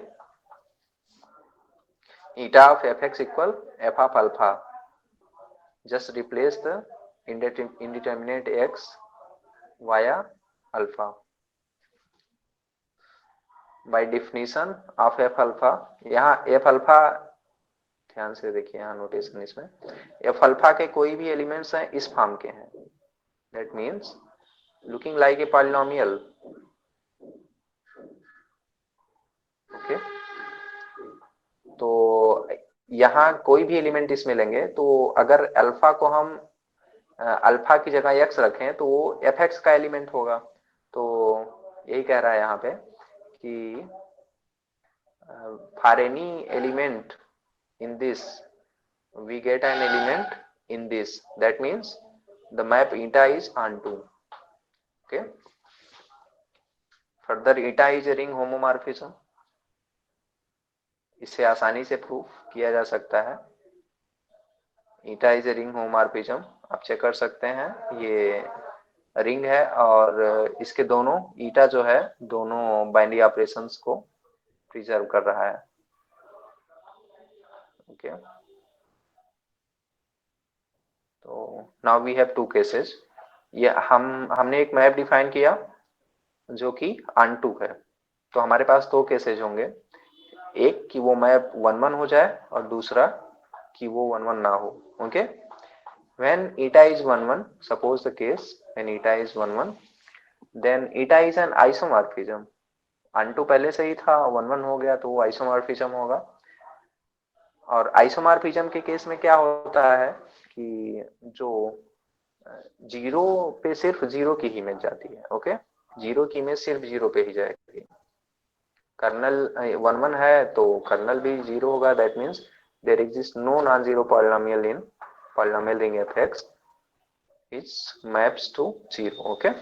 eta of fx equal f of alpha, just replace the indeterminate x via alpha. by definition of f alpha, यहाँ f alpha ध्यान से देखिए, यहाँ नोटेशन इसमें f alpha के कोई भी एलिमेंट्स हैं इस फॉर्म के हैं, that means looking like a polynomial. Okay, तो यहाँ कोई भी एलिमेंट इसमें लेंगे तो अगर अल्फा को हम अल्फा की जगह x रखें तो वो fx का एलिमेंट होगा. तो यही कह रहा है यहाँ पे कि for any element in this we get an element in this, that means the map eta is onto. Okay, further eta is a ring homomorphism, इसे आसानी से प्रूफ किया जा सकता है. eta is a ring homomorphism, आप check कर सकते हैं, ये रिंग है और इसके दोनों eta जो है दोनों बाइनरी ऑपरेशंस को प्रिजर्व कर रहा है. ओके, तो now we have two cases. ये हमने एक मैप डिफाइन किया जो कि ऑनटू है, तो हमारे पास दो केसेस होंगे, एक कि वो मैप 1 1 हो जाए और दूसरा कि वो 1 1 ना हो. Okay, when eta is 1 1, suppose the case when eta is 1 1, then eta is an isomorphism. Onto पहले से ही था, 1 1 हो गया तो वो आइसोमॉर्फिज्म होगा. और आइसोमॉर्फिज्म के केस में क्या होता है कि जो जीरो पे सिर्फ जीरो की इमेज जाती है. ओके, जीरो की इमेज सिर्फ जीरो पे ही जाएगी. कर्नल 1 1 है तो कर्नल भी जीरो होगा, that means there exists no non-zero polynomial in polynomial ring fx which maps to 0. Okay,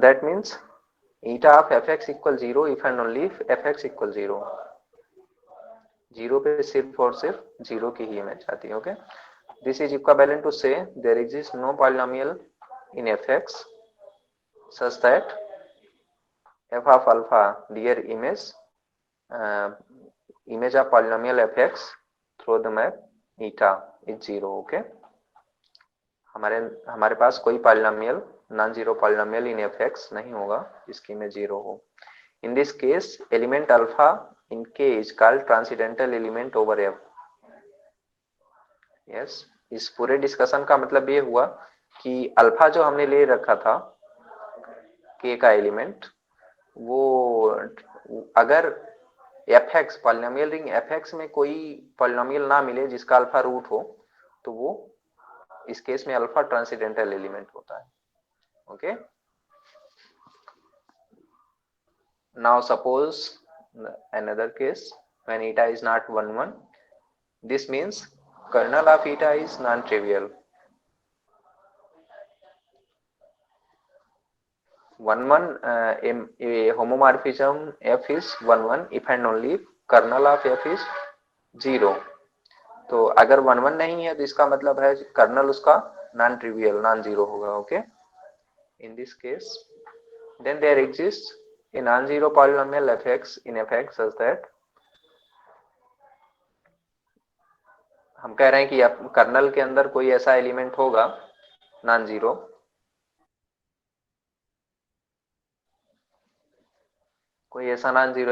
that means eta of fx equal 0 if and only if fx equal 0. 0 पे सिर्फ और सिर्फ 0 की ही इमेज आती है. Okay, this is equivalent to say there exist no polynomial in fx such that f of alpha dear image of polynomial fx through the map eta is 0. Okay, हमारे पास कोई polynomial non zero polynomial in fx नहीं होगा जिसकी image 0 हो. इन this case element alpha in K is called transcendental element over F. Yes, इस पूरे discussion का मतलब ये हुआ कि अल्फा जो हमने ले रखा था K का एलिमेंट, वो अगर fx पॉलिनोमियल रिंग fx में कोई पॉलिनोमियल ना मिले जिसका अल्फा रूट हो, तो वो इस केस में अल्फा ट्रांसेंडेंटल एलिमेंट होता है. Okay, now suppose another case when eta is not 1 1, this means kernel of eta is non-trivial. 1 1 a homomorphism f is 1 1 if and only if kernel of f is 0. तो अगर 1 1 नहीं है तो इसका मतलब है कर्नल उसका नॉन ट्रिवियल नॉन जीरो होगा. Okay, in this case then there exists a non-zero polynomial fx in fx such that हम कह रहे हैं कि कर्नल के अंदर कोई ऐसा एलिमेंट होगा नॉन जीरो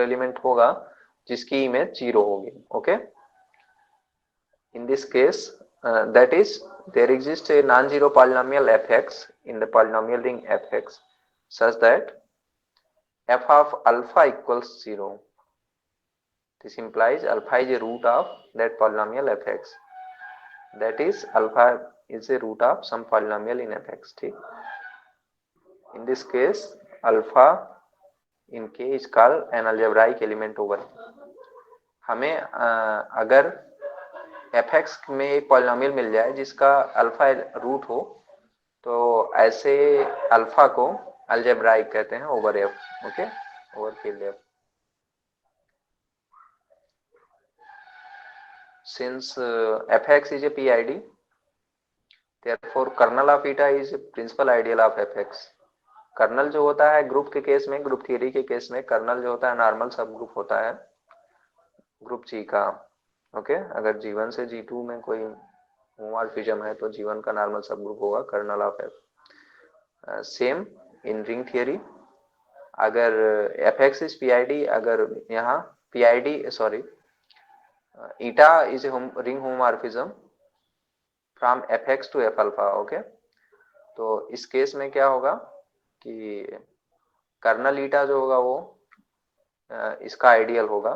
एलिमेंट होगा जिसकी इमेज 0 होगी. Okay, in this case that is there exists a non-zero polynomial fx in the polynomial ring fx such that f of alpha equals 0. This implies alpha is a root of that polynomial fx. That is alpha is a root of some polynomial in fx. ठीक, in this case alpha in K is called an algebraic element over. हमें अगर fx में एक polynomial मिल जाए जिसका alpha root हो, तो ऐसे अल्फा को अलजेब्राइक कहते हैं over f. Okay, over field f. Since fx is a PID, therefore kernel of eta is a principal ideal of fx. Kernel जो होता है ग्रुप के केस में, ग्रुप थियरी के केस में कर्नल जो होता है नॉर्मल सब ग्रुप होता है ग्रुप जी का. ओके, अगर G1 से G2 में कोई होमोमॉर्फिज्म है तो G1 का नॉर्मल सब ग्रुप होगा kernel of f. Same in ring theory, अगर fx इज PID, अगर यहाँ PID sorry eta is a ring homomorphism from fx to f alpha. Okay, तो इस केस में क्या होगा कि कर्नल ईटा जो होगा वो इसका आइडियल होगा,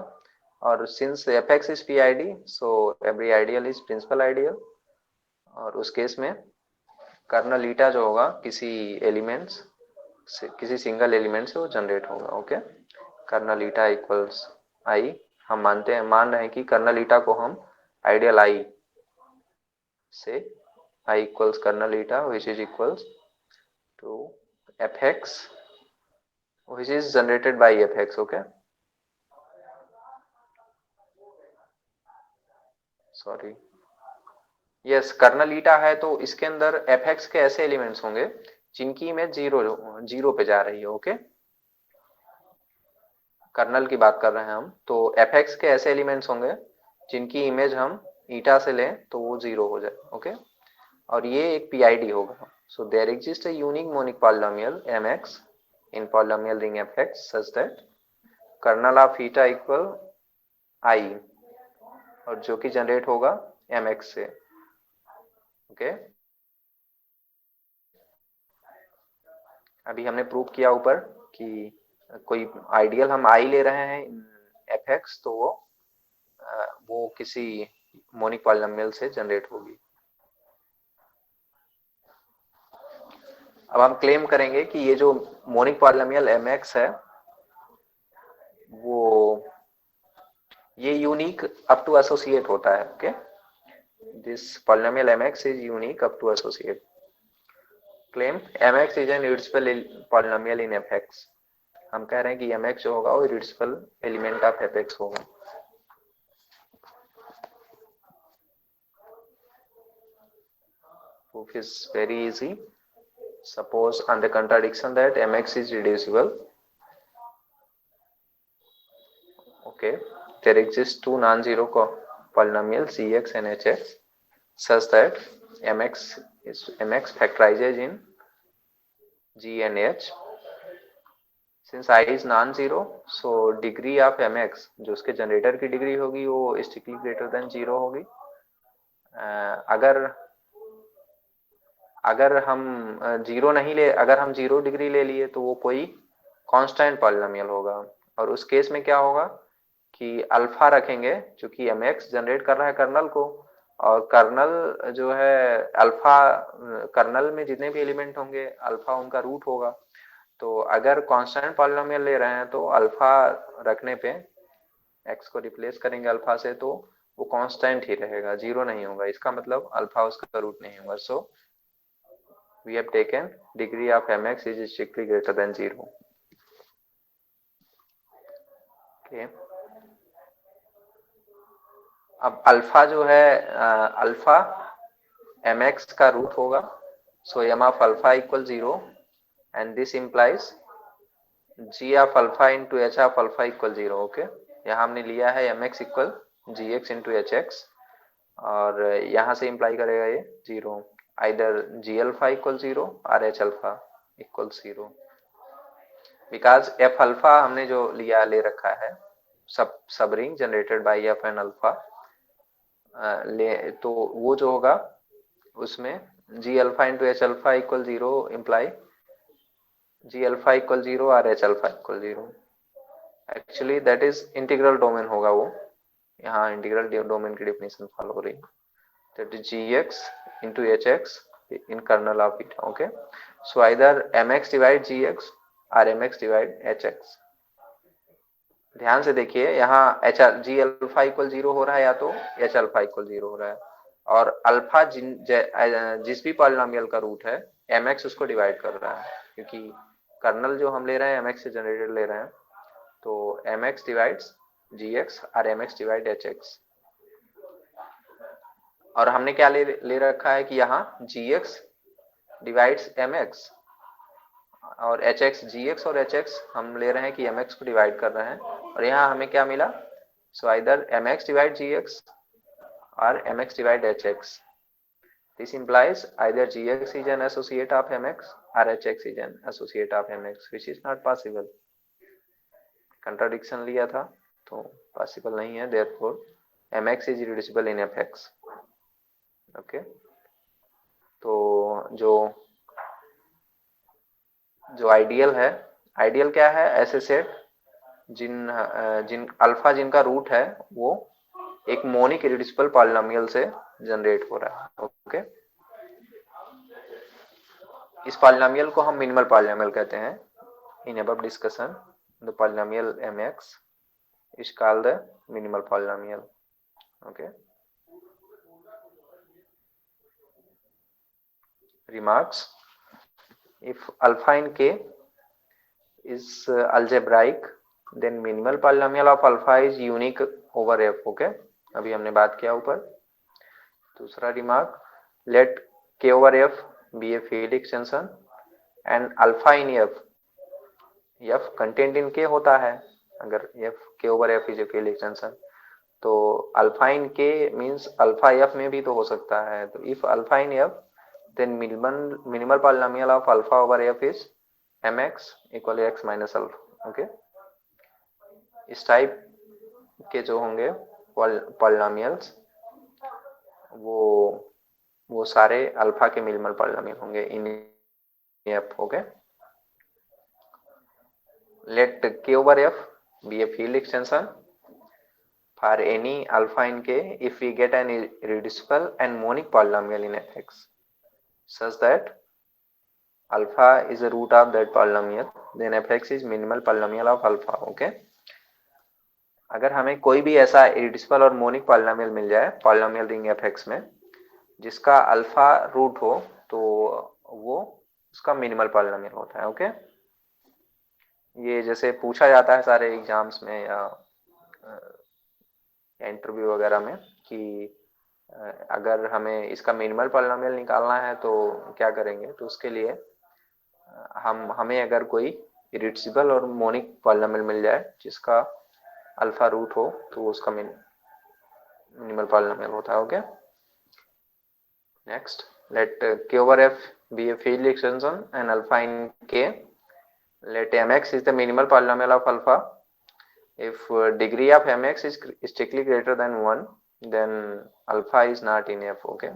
और since fx is PID so every ideal is principal ideal, और उस केस में कर्नल ईटा जो होगा किसी एलिमेंट्स से, किसी सिंगल एलिमेंट से वो जनरेट होगा. Okay, kernel eta equals I. हम मान रहे हैं कि कर्नल ईटा को हम आइडियल आई से I equals kernel eta which is equals to fx which is generated by fx. okay, sorry, yes, kernel eta है तो इसके अंदर fx के ऐसे एलिमेंट्स होंगे जिनकी इमेज जीरो पे जा रही है. ओके, कर्नल की बात कर रहे हैं हम, तो fx के ऐसे एलिमेंट्स होंगे जिनकी इमेज हम ईटा से लें तो वो 0 हो जाए. ओके, और ये एक PID होगा. So there exist a unique monic polynomial mx in polynomial ring fx such that kernel of eta equal i, और जो कि जनरेट होगा mx से. ओके, अभी हमने प्रूव किया ऊपर कि कोई आइडियल हम आई ले रहे हैं fx तो वो किसी मोनिक पॉलिनोमियल से जनरेट होगी. अब हम क्लेम करेंगे कि ये जो मोनिक पॉलिनोमियल mx है वो ये यूनिक अप टू एसोसिएट होता है. Okay, this polynomial mx is unique up to associate. Claim mx is an irreducible polynomial in fx. हम कह रहे हैं कि mx जो होगा वो इरिड्यूसिबल एलिमेंट ऑफ fx होगा. Proof is very easy. Suppose on the contradiction that mx is reducible. Okay, there exist two non-zero polynomials cx and hx such that mx factorizes in g and h. Since I is non-zero, so degree of mx जो उसके generator की degree होगी वो strictly greater than 0 होगी. अगर हम अगर हम 0 डिग्री ले लिए तो वो कोई कांस्टेंट पॉलिनोमियल होगा. और उस केस में क्या होगा कि अल्फा रखेंगे, क्योंकि mx जनरेट कर रहा है कर्नल को, और कर्नल जो है अल्फा, कर्नल में जितने भी एलिमेंट होंगे अल्फा उनका रूट होगा. तो अगर कांस्टेंट पॉलिनोमियल ले रहे हैं तो अल्फा रखने पे x को रिप्लेस करेंगे अल्फा से तो वो कांस्टेंट ही रहेगा, 0 नहीं होगा. इसका मतलब अल्फा उसका रूट नहीं होगा. सो we have taken degree of mx is strictly greater than 0. Okay. अब अल्फा जो है अल्फा mx का रूट होगा. सो m of alpha equal 0 and this implies g of alpha into h of alpha equal 0. Okay, यहाँ हमने लिया है mx equal gx into hx और यहाँ से इम्प्लाई करेगा ये 0. either g alpha equal 0 or h alpha equal 0 because f alpha हमने जो ले रखा है सब ring generated by f and alpha तो वो जो होगा उसमें g alpha into h alpha equal 0 imply g alpha equal 0 और h alpha equal 0. Actually that is integral domain होगा वो. यहाँ इंटीग्रल डोमेन की डेफिनेशन फॉलो हो रही है. That is gx into hx in kernel of beta. Okay, so either mx divide gx or mx divide hx. ध्यान से देखिए यहाँ g अल्फा इक्वल 0 हो रहा है या तो h अल्फा इक्वल 0 हो रहा है, और अल्फा जिस भी पॉलिनोमियल का रूट है mx उसको डिवाइड कर रहा है, क्योंकि कर्नल जो हम ले रहे हैं mx से जनरेटेड ले रहे हैं. तो mx डिवाइड्स gx और mx डिवाइड hx. और हमने क्या ले रखा है कि यहाँ gx डिवाइड्स mx और hx, gx और hx हम ले रहे हैं कि mx को डिवाइड कर रहे हैं. और यहाँ हमें क्या मिला? So either mx divide gx और mx divide hx. This implies either gx is an associate of mx or hx is an associate of mx, which is not possible. Contradiction लिया था तो possible नहीं है. Therefore mx is irreducible in fx. Okay, तो जो ideal है, ideal क्या है? ऐसे सेट जिन अल्फा जिनका रूट है वो एक मोनिक इरिड्यूसिबल पॉलिनोमियल से जनरेट हो रहा है. ओके, इस पॉलिनोमियल को हम मिनिमल पॉलिनोमियल कहते हैं. In above discussion the polynomial mx is called the minimal polynomial. Okay, remarks: if alpha in k is algebraic then minimal polynomial of alpha is unique over f. Okay, अभी हमने बात किया ऊपर. दूसरा remark: let k over f be a field extension and alpha in f contained in k होता है. अगर f k over f is a field extension तो अल्फा इन k मीन्स अल्फा f में भी तो हो सकता है. तो if alpha in f then minimal polynomial of alpha over f is mx equal to x minus alpha. Okay, इस type के जो होंगे पॉलिनोमियल्स वो सारे अल्फा के मिनिमल पॉलिनोमियल होंगे इन f. Okay, let k over f be a field extension for any alpha in k if we get an irreducible and monic polynomial in fx such that alpha is a root of that polynomial, then fx is minimal polynomial of alpha. Okay, अगर हमें कोई भी ऐसा irreducible और monic polynomial मिल जाए polynomial ring F में जिसका alpha root हो, तो वो उसका मिनिमल पॉलिनोमियल होता है। ओके, ये जैसे पूछा जाता है सारे एग्जाम्स में या इंटरव्यू वगैरह में कि अगर हमें इसका मिनिमल पॉलिनोमियल निकालना है तो क्या करेंगे, तो उसके लिए हमें अगर कोई इरिड्यूसिबल और मोनिक पॉलिनोमियल मिल जाए जिसका अल्फा रूट हो, तो वो उसका मिनिमल पॉलिनोमियल होता है। Okay, next, let k over f be a field extension and alpha in k. Let mx is the minimal polynomial of alpha. If degree of mx is strictly greater than 1, then alpha is not in f. Okay,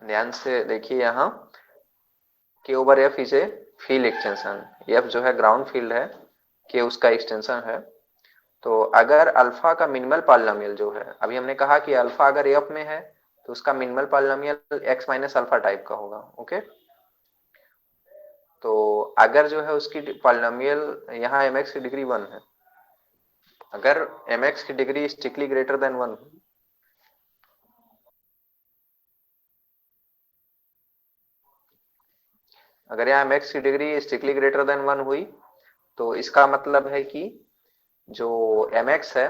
ध्यान से देखिए, यहाँ k over f is a field extension. f जो है ground field है, k उसका extension है। तो अगर अल्फा का मिनिमल पॉलिनोमियल जो है, अभी हमने कहा कि अल्फा अगर f में है तो उसका minimal polynomial x minus alpha type का होगा। ओके, तो अगर जो है उसकी पॉलिनोमियल यहाँ mx की डिग्री 1 है, अगर mx की डिग्री स्ट्रिक्टली ग्रेटर देन 1, अगर यहाँ mx की डिग्री स्ट्रिक्टली ग्रेटर देन 1 हुई, तो इसका मतलब है कि जो mx है,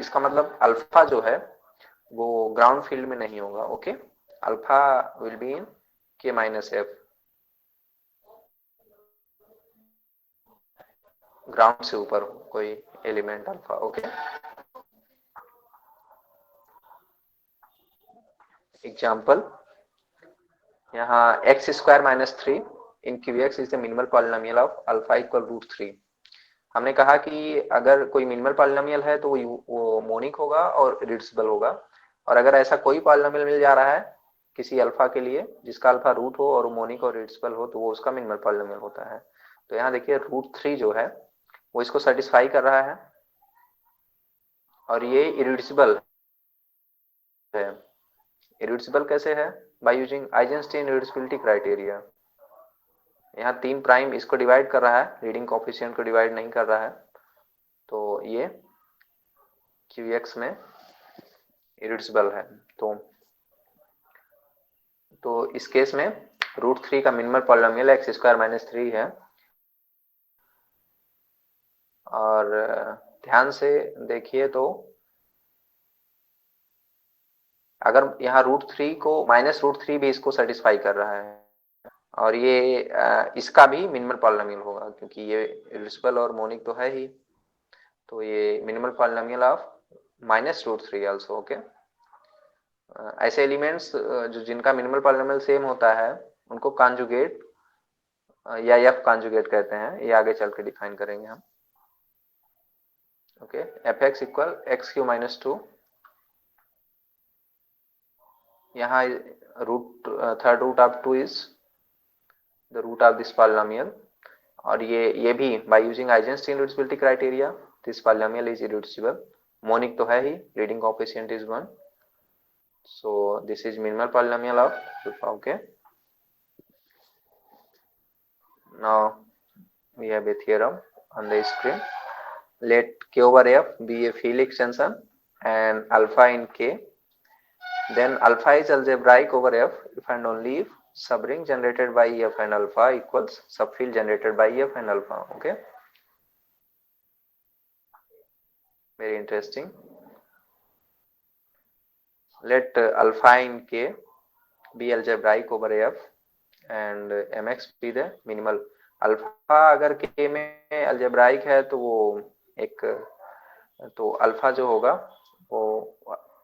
इसका मतलब अल्फा जो है वो ग्राउंड फील्ड में नहीं होगा। Okay, alpha will be in k minus F, ground से ऊपर हो कोई एलिमेंट अल्फा। ओके, एग्जाम्पल, यहाँ x square minus three in Q x is the minimal polynomial of alpha equal root three. हमने कहा कि अगर कोई मिनिमल पॉलिनोमियल है तो वो मोनिक होगा और रिड्यूसिबल होगा, और अगर ऐसा कोई पॉलिनोमियल मिल जा रहा है किसी अल्फा के लिए जिसका अल्फा रूट हो और मोनिक और रिड्यूसिबल हो, तो वो उसका मिनिमल पॉलिनोमियल होता है। तो यहाँ देखिए रूट थ्री जो है वो इसको सेटिस्फाई कर रहा है, और ये इरिड्यूसिबल है। इरिड्यूसिबल कैसे है? By using Eisenstein irreducibility criteria. यहाँ 3 प्राइम इसको डिवाइड कर रहा है, लीडिंग कोफिशिएंट को डिवाइड नहीं कर रहा है, तो ये क्यूएक्स में इरिड्यूसिबल है। तो इस केस में रूट थ्री का minimal polynomial x square minus three है। और ध्यान से देखिए तो अगर यहाँ रूट थ्री को माइनस रूट थ्री भी इसको सेटिस्फाई कर रहा है, और ये इसका भी मिनिमल पॉलिनोमियल होगा क्योंकि ये इरिड्यूसिबल और मोनिक तो है ही, तो ये minimal polynomial of minus root three also. Okay, ऐसे एलिमेंट्स जो जिनका मिनिमल पॉलिनोमियल सेम होता है उनको कॉन्जुगेट या एफ कॉन्जुगेट कहते हैं, ये आगे चल के डिफाइन करेंगे हम। Okay, F x equal x cube minus two, यहाँ root third root of two is the root of this polynomial, और ये भी by using Eisenstein irreducibility criteria this polynomial is irreducible, monic तो है ही, leading coefficient is 1, so this is minimal polynomial of alpha. Okay, now we have a theorem on the screen. Let k over f be a field extension and alpha in k, then alpha is algebraic over f if and only if subring generated by f and alpha equals subfield generated by f and alpha. Okay, very interesting. Let alpha in k be algebraic over f and mx be the minimal. Alpha अगर k में algebraic है तो वो एक, तो alpha जो होगा वो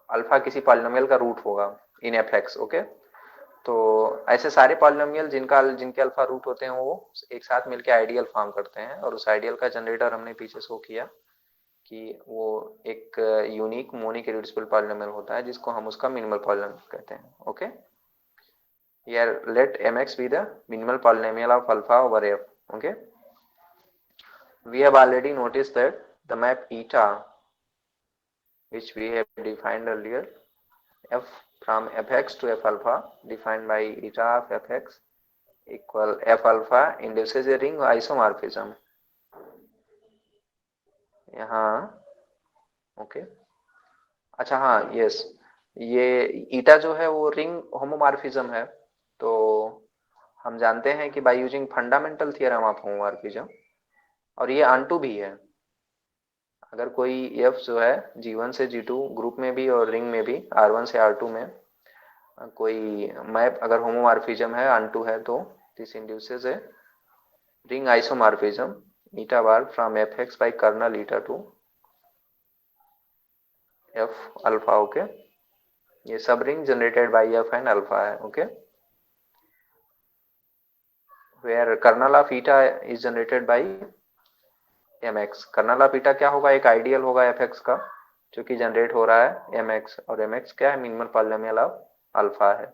अल्फा किसी पॉलिनोमियल का रूट होगा इन एफ एक्स। ओके, तो ऐसे सारे पॉलिनोमियल जिनके अल्फा रूट होते हैं वो एक साथ मिलकर आइडियल फॉर्म करते हैं, और उस आइडियल का जनरेटर हमने पीछे शो किया कि वो एक यूनिक मोनिक इरिड्यूसिबल पॉलिनोमियल होता है जिसको हम उसका मिनिमल पॉलिनोमियल कहते हैं। Okay, here let mx be the minimal polynomial of alpha over f. Okay, we have already noticed that the map eta which we have defined earlier, f from fx to f alpha defined by eta of fx equal f alpha induces a ring isomorphism. यहाँ okay अच्छा हाँ yes ये ईटा जो है वो ring homomorphism है। तो हम जानते हैं कि by using fundamental theorem of homomorphism, और ये ऑनटू भी है। अगर कोई एफ जो है G1 से G2 ग्रुप में भी और रिंग में भी R1 से R2 में कोई मैप अगर होमोमॉर्फिज्म है ऑनटू है तो this induces a ring isomorphism eta bar from fx by kernel eta to f alpha okay. ये sub ring generated by f and alpha है okay, where kernel of eta is generated by mx। Kernel of eta क्या होगा, एक ideal होगा fx का जो कि generate हो रहा है mx, और mx क्या है, मिनिमल पॉलिनोमियल ऑफ अल्फा है।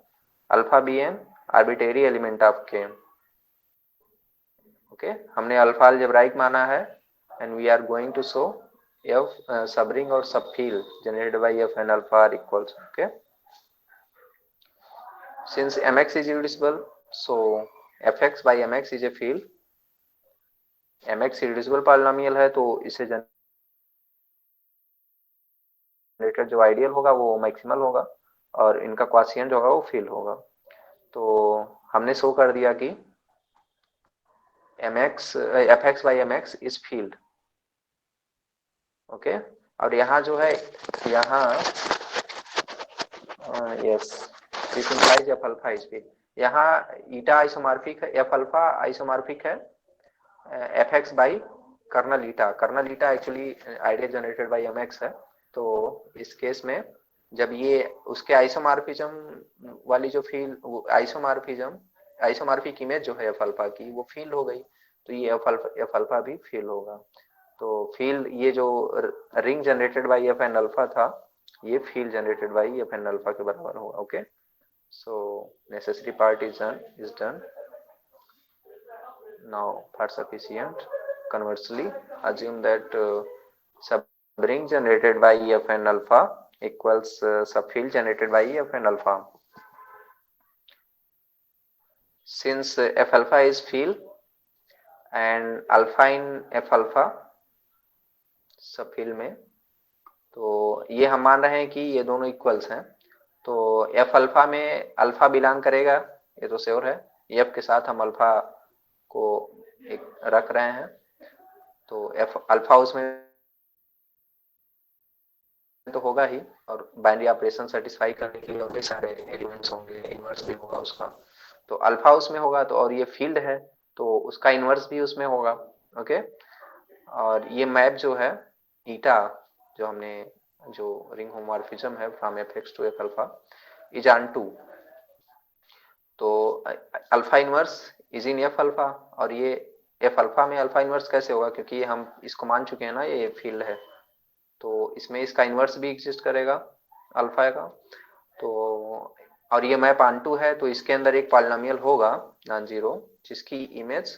Alpha be an arbitrary element of K okay. हमने अल्फा अलजेब्राइक माना है and we are going to show f subring और subfield generated by f and alpha are equals okay। Since mx is irreducible, so fx by mx is a field। mx irreducible polynomial है तो इसे generated जो ideal होगा वो maximal होगा और इनका क्वोशिएंट होगा वो फील्ड होगा। तो हमने शो कर दिया कि mx fx by mx is field okay. और यहाँ जो है यहाँ yes this implies F alpha is field. यहाँ ईटा आइसोमॉर्फिक है, एफ अल्फा आइसोमॉर्फिक है F x by kernel eta. Kernel eta actually ideal generated by M x है। तो इस केस में जब ये उसके आइसोमॉर्फिज्म वाली जो फील्ड आइसोमॉर्फिज्म आइसोमॉर्फिक इमेज जो है एफ अल्फा की वो फील्ड हो गई, तो ये एफ अल्फा भी फील्ड होगा। तो फील्ड ये जो ring generated by F and alpha था ये field generated by F and alpha के बराबर होगा okay. So necessary part is done. Now for sufficient, conversely assume that subring generated by f and alpha equals subfield generated by f and alpha। Since f alpha is field and alpha in f alpha subfield में, तो ये हम मान रहे हैं कि ये दोनों इक्वल्स हैं। तो f अल्फा में अल्फा बिलोंग करेगा ये तो श्योर है, f के साथ हम अल्फा को एक रख रहे हैं तो f अल्फा उसमें तो होगा ही, और बाइनरी ऑपरेशन सेटिस्फाई करने के लिए और भी सारे एलिमेंट्स होंगे, इनवर्स भी होगा उसका। तो अल्फा उसमें होगा तो, और ये फील्ड है तो उसका इनवर्स भी उसमें होगा ओके। और ये मैप जो है ईटा जो हमने जो रिंग होमोमॉर्फिज्म है from F x to F alpha is onto, तो alpha inverse is in F alpha. और ये एफ अल्फा में अल्फा इनवर्स कैसे होगा, क्योंकि हम इसको मान चुके हैं ना ये फील्ड है, तो इसमें इसका इनवर्स भी एग्जिस्ट करेगा अल्फा का। तो और ये मैप ऑन टू है तो इसके अंदर एक पॉलिनोमियल होगा नॉन जीरो जिसकी इमेज,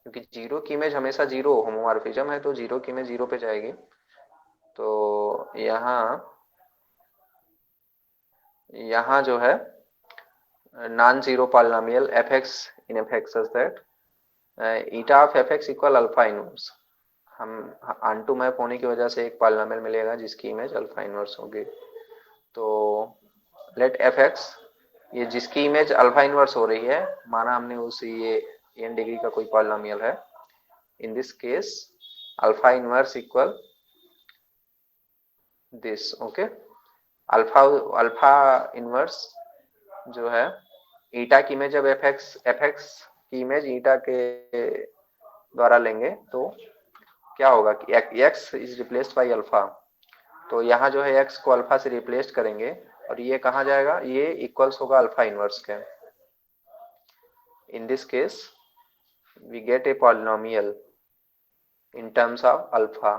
क्योंकि जीरो की इमेज हमेशा जीरो होमोमॉर्फिज्म है तो जीरो की इमेज जीरो पे जाएगी। तो यहाँ जो है non zero polynomial F x in F x that eta of F x equal alpha inverse. हम ऑन टू मैप होने की वजह से एक पॉलिनोमियल मिलेगा जिसकी इमेज अल्फा इनवर्स होगी। तो लेट एफ एक्स ये जिसकी इमेज अल्फा इनवर्स हो रही है माना हमने उसी ये n डिग्री का कोई पॉलिनोमियल है, इन this case alpha inverse equal this okay. Alpha inverse जो है ईटा की इमेज जब एफ एक्स की इमेज ईटा के द्वारा लेंगे तो क्या होगा कि x is replaced by alpha. तो यहाँ जो है x को अल्फा से रिप्लेस करेंगे और ये कहाँ जाएगा, ये इक्वल्स होगा अल्फा इनवर्स के। In this case we get a polynomial in terms of alpha.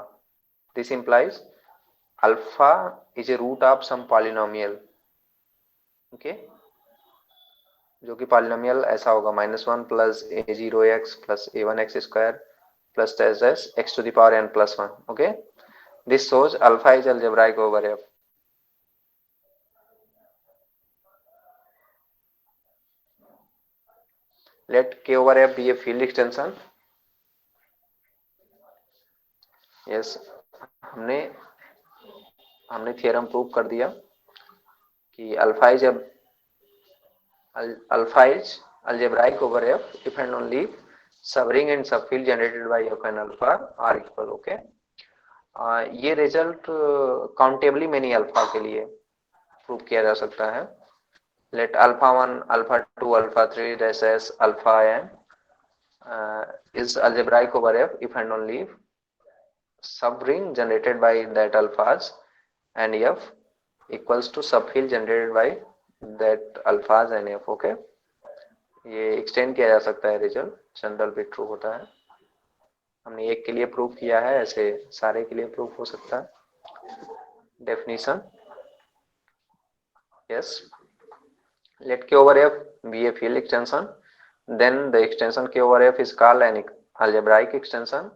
This implies alpha is a root of some polynomial okay, जो कि पॉलिनोमियल ऐसा होगा -1 plus a0x plus a1x square plus x to the power n plus 1 okay। This shows alpha is algebraic over f। Let k over f be a field extension। Yes, हमने हमने theorem prove कर दिया कि alpha is algebraic over f if and only subring and subfield generated by f and alpha are equal. Okay, ये result countably many alpha के लिए prove किया जा सकता है. Let alpha 1, alpha 2, alpha 3 this as alpha n is algebraic over f if and only subring generated by that alphas and f equals to subfield generated by that alphas and f. Okay, ये extend किया जा सकता है, result general भी true होता है. हमने एक के लिए प्रूव किया है, ऐसे सारे के लिए प्रूव हो सकता है. Definition, yes, let k over f be a field extension, then the extension k over f is called an algebraic extension.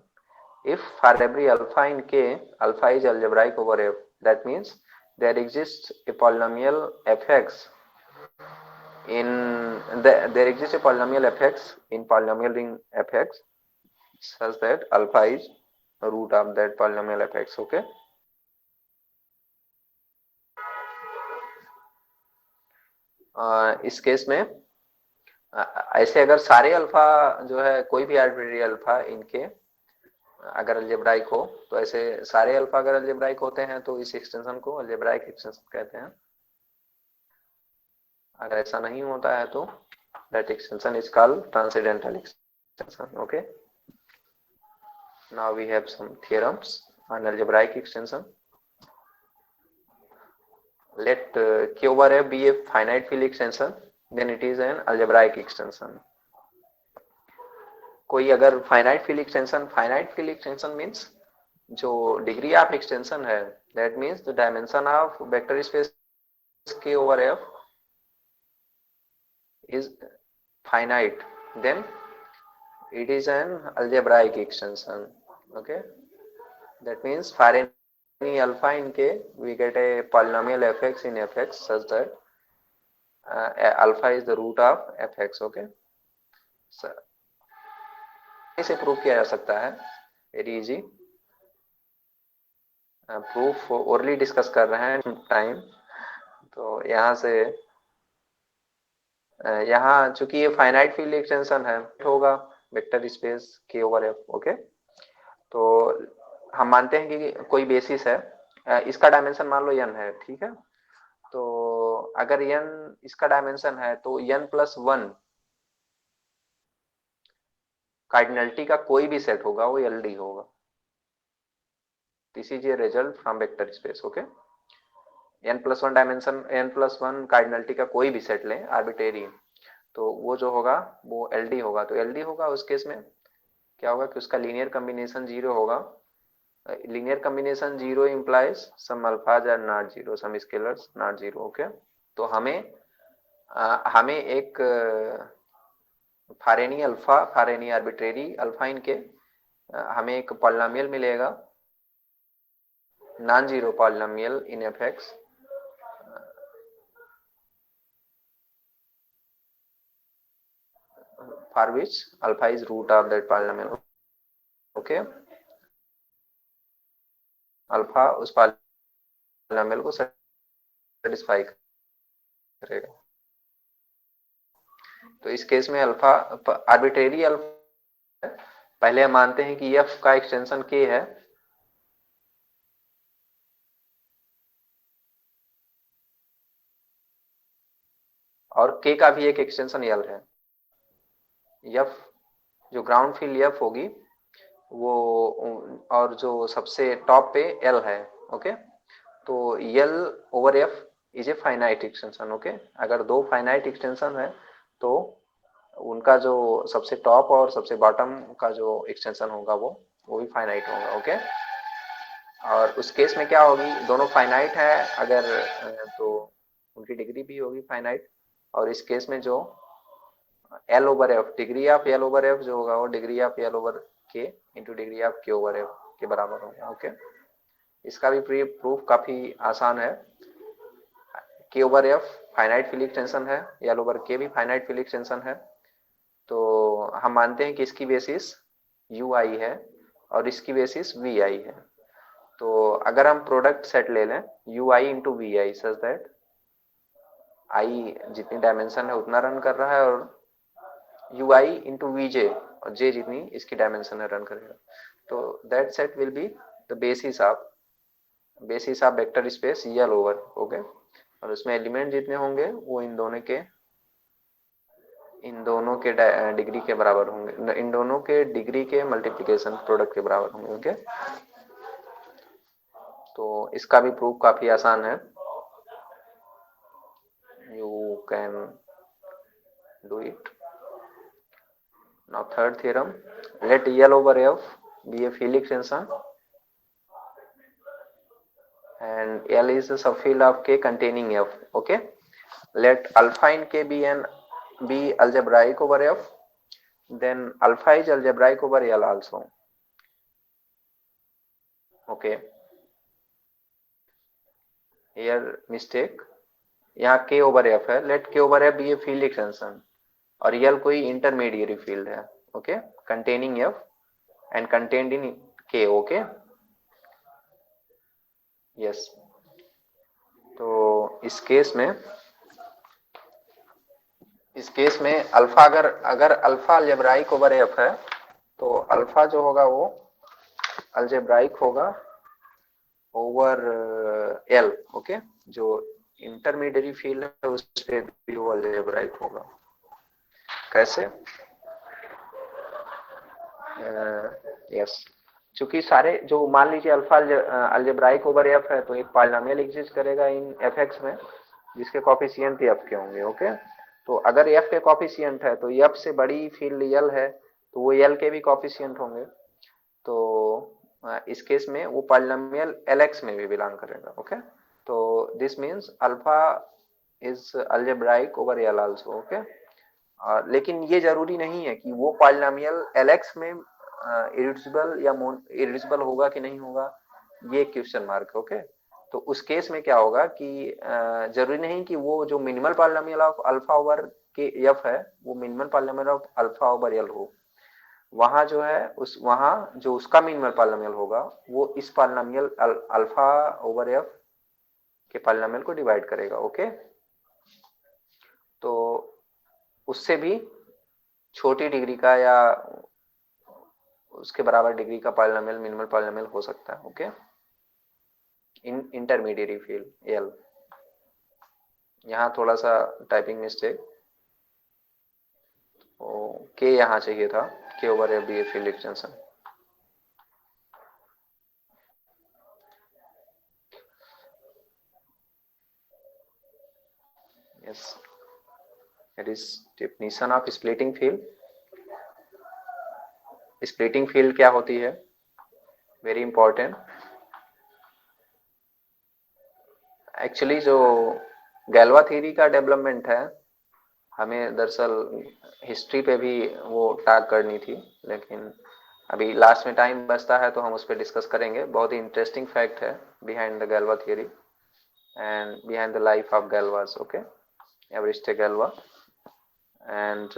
If for every alpha in k, alpha is algebraic over f, that means there exists a polynomial fx there exists a polynomial fx in polynomial ring fx such that alpha is root of that polynomial fx. okay, इस case में ऐसे अगर सारे alpha जो है, कोई भी arbitrary alpha इनके अगर अलजेब्राइक हो, तो ऐसे सारे अल्फा अगर अलजेब्राइक होते हैं तो इस एक्सटेंशन को अलजेब्राइक एक्सटेंशन कहते हैं. अगर ऐसा नहीं होता है तो that extension is called transcendental extension. okay, now we have some theorems on algebraic extension. Let k over f be a finite field extension, then it is an algebraic extension. कोई अगर फाइनाइट फील्ड एक्सटेंशन मीन्स जो degree of extension है, that means the dimension of vector space k over f is finite, then it is an algebraic extension. okay, that means for any alpha in k we get a polynomial fx in fx such that alpha is the root of fx. okay, इसे prove किया जा सकता है, very easy. Proof orally discuss कर रहे हैं time, तो यहाँ से यहाँ चूंकि ये फाइनाइट फील्ड एक्सटेंशन है, होगा vector space k over f. Okay, तो हम मानते हैं कि कोई बेसिस है, इसका डायमेंशन मान लो n है. ठीक है, तो अगर n इसका डायमेंशन है तो n प्लस 1 कार्डिनलिटी का कोई भी सेट होगा वो एलडी होगा. This is a result from vector space. Okay, n plus 1 dimension, n plus 1 cardinality का कोई भी सेट लें आर्बिट्रेरी, तो वो जो होगा वो एलडी होगा. तो एलडी होगा उस केस में क्या होगा कि उसका लीनियर कॉम्बिनेशन 0 होगा. Linear combination 0 implies some alphas are not 0, some scalars not 0. Okay, तो हमें एक for any alpha, for any arbitrary alpha इनके हमें एक पॉलिनोमियल मिलेगा, non zero polynomial in F x, for which alpha is root of that polynomial. okay, अल्फा उस पॉलिनोमियल को सेटिस्फाई करेगा. तो इस केस में अल्फा आर्बिट्रेरी अल्फा, पहले हम मानते हैं कि f का एक्सटेंशन k है, और k का भी एक एक्सटेंशन l है. f जो ग्राउंड फील्ड f होगी वो, और जो सबसे टॉप पे l है. ओके, तो l over f is a finite extension. Okay, अगर दो फाइनाइट एक्सटेंशन है तो उनका जो सबसे टॉप और सबसे बॉटम का जो एक्सटेंशन होगा वो भी फाइनाइट होगा. ओके, और उस केस में क्या होगी, दोनों फाइनाइट है अगर, तो उनकी डिग्री भी होगी फाइनाइट. और इस केस में जो L over F, degree of L over F जो होगा वो डिग्री ऑफ L ओवर के into degree of K over F के बराबर होगा. ओके, इसका भी प्रूफ काफी आसान है. K over F finite field extension है, L ओवर K भी फाइनाइट फील्ड एक्सटेंशन है. तो हम मानते हैं कि इसकी बेसिस ui है, और इसकी बेसिस वी आई है। तो अगर हम प्रोडक्ट सेट ले लें u i into v i such that i जितनी डायमेंशन है उतना रन कर रहा है और u i into v j और जे जितनी इसकी डायमेंशन है रन करेगा। तो that set will be the basis of vector space L over, okay. और उसमें एलिमेंट जितने होंगे वो इन दोनों के डिग्री के बराबर होंगे, इन दोनों के डिग्री के मल्टीप्लिकेशन प्रोडक्ट के बराबर होंगे, ओके। तो इसका भी प्रूफ काफी आसान है, you can do it. Now third theorem, let L over F be a field extension and L is the subfield of K containing F, okay. Let alpha in K be algebraic over F, then alpha is algebraic over L also, okay. Here mistake, यहाँ K over F है, let K over F be a field extension और L कोई intermediary field है, okay, containing F and contained in K, okay, yes। तो इस case में alpha अगर alpha algebraic over F है तो अल्फा जो होगा वो अलजेब्राइक होगा ओवर एल, ओके। जो इंटरमीडिएट फील्ड है उस पे भी वो अलजेब्राइक होगा। कैसे? यस, चूंकि सारे जो मान लीजिए अल्फा अलजेब्राइक ओवर एफ है तो एक पॉलिनोमियल एग्जिस्ट करेगा इन एफ एक्स में जिसके कॉफिशिएंट एफ के होंगे, ओके। तो अगर एफ के कॉफिशिएंट है तो एफ से बड़ी फील्ड यल है तो वो यल के भी कॉफिशिएंट होंगे। तो इस केस में वो पॉलिनोमियल एल एक्स में भी बिलोंग करेगा, ओके। तो this means alpha is algebraic over L also, okay. लेकिन ये जरूरी नहीं है कि वो पॉलिनोमियल एल एक्स में इरिड्यूसिबल या इरिड्यूसिबल होगा कि नहीं होगा, ये क्वेश्चन मार्क है, ओके। तो उस केस में क्या होगा कि जरूरी नहीं कि वो जो minimal polynomial of alpha over के एफ है वो minimal polynomial of alpha over L हो। वहां जो है वहां जो उसका मिनिमल पॉलिनोमियल होगा वो इस पॉलिनोमियल अल्फा ओवर एफ के पॉलिनोमियल को डिवाइड करेगा, ओके। तो उससे भी छोटी डिग्री का या उसके बराबर डिग्री का पॉलिनोमियल मिनिमल पॉलिनोमियल हो सकता है, ओके। इन इंटरमीडिएट फील्ड एल। यहाँ थोड़ा सा टाइपिंग मिस्टेक, के यहाँ चाहिए था, K over F be a field extension. Yes, it is definition of splitting field. Splitting field क्या होती है, वेरी इंपॉर्टेंट। एक्चुअली जो गैल्वा थ्योरी का डेवलपमेंट है हमें दरअसल हिस्ट्री पे भी वो टैग करनी थी, लेकिन अभी लास्ट में टाइम बचता है तो हम उस पर डिस्कस करेंगे। बहुत ही इंटरेस्टिंग फैक्ट है behind the Galois theory and behind the life of Galois, okay, Evariste Galois. And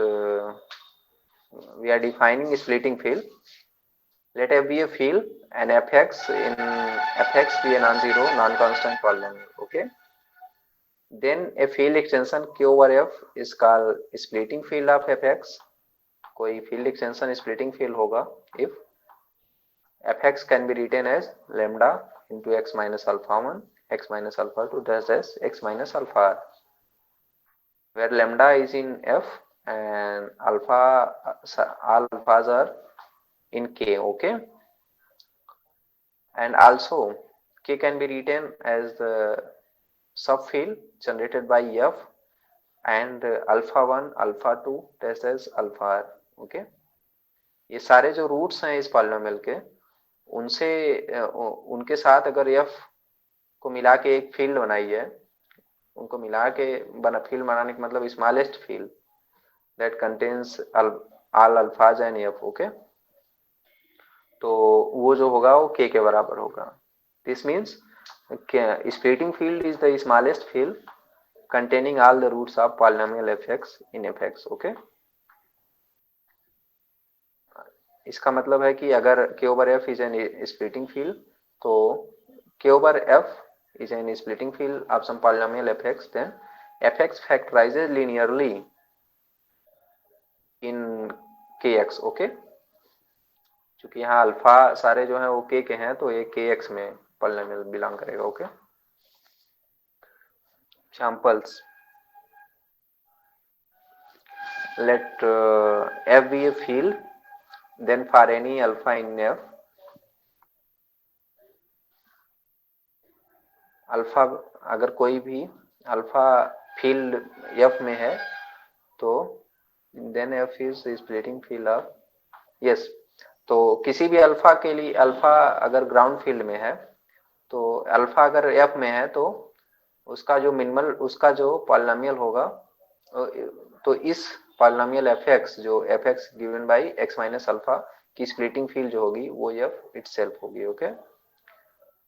we are defining splitting field. Let F be a field and Fx be a non-zero non-constant polynomial, okay. Then a field extension Q over F is called splitting field of Fx. कोई field extension splitting field होगा if Fx can be written as lambda into x minus alpha 1 x minus alpha 2 dash dash x minus alpha r, where lambda is in F and alpha all alphas are in K, okay. And also K can be written as the subfield generated by F and alpha 1 alpha 2 dash dash alpha r, okay. ये सारे जो roots हैं इस polynomial के उनसे उनके साथ अगर एफ को मिला के एक फील्ड बनाई है, उनको मिला के फील्ड बनाने का मतलब smallest field that contains all अल्फाज एंड एफ, ओके। तो वो जो होगा वो के बराबर होगा। This means splitting field is the smallest field containing all the roots of polynomial fx in fx, okay. इसका मतलब है कि अगर K over F is an splitting field, तो K over F is an splitting field of some polynomial fx, then fx factorizes linearly in kx. Okay, क्योंकि यहाँ alpha सारे जो है वो k के हैं, तो ये kx में पॉलिनोमियल बिलोंग करेगा. Okay, examples. Let f be a field, then for any alpha in f, अल्फा अगर कोई भी अल्फा फील्ड f में है तो then f is splitting field of. Yes, तो किसी भी अल्फा के लिए, अल्फा अगर ग्राउंड फील्ड में है तो अल्फा अगर f में है तो उसका जो मिनिमल, उसका जो पॉलिनोमियल होगा, तो इस पॉलिनोमियल fx, जो fx given by x minus alpha की स्प्लिटिंग फील्ड जो होगी वो f इटसेल्फ होगी. ओके,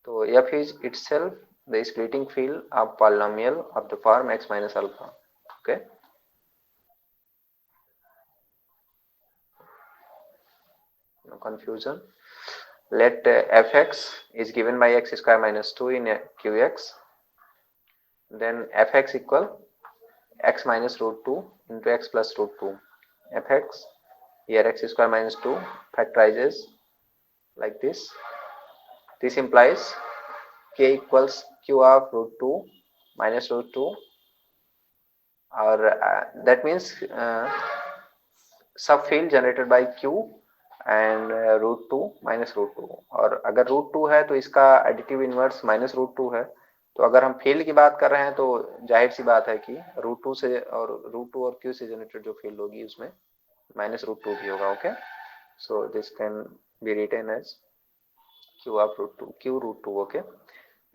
तो f is itself the splitting field of polynomial of the form x minus alpha. Okay, no confusion. Let fx is given by x square minus 2 in qx, then fx equal x minus root 2 into x plus root 2. Fx, here x square minus 2 factorizes like this. This implies k equals q of root 2 minus root 2, or that means subfield generated by q and root 2 minus root 2. और अगर root 2 है तो इसका additive inverse minus root 2 है. तो अगर हम field की बात कर रहे हैं तो जाहिर सी बात है कि रूट 2 से और रूट 2 और q से जनरेटेड जो फील्ड होगी उसमें माइनस रूट 2 भी होगा. Okay, so this can be written as q of root 2, q root 2. Okay,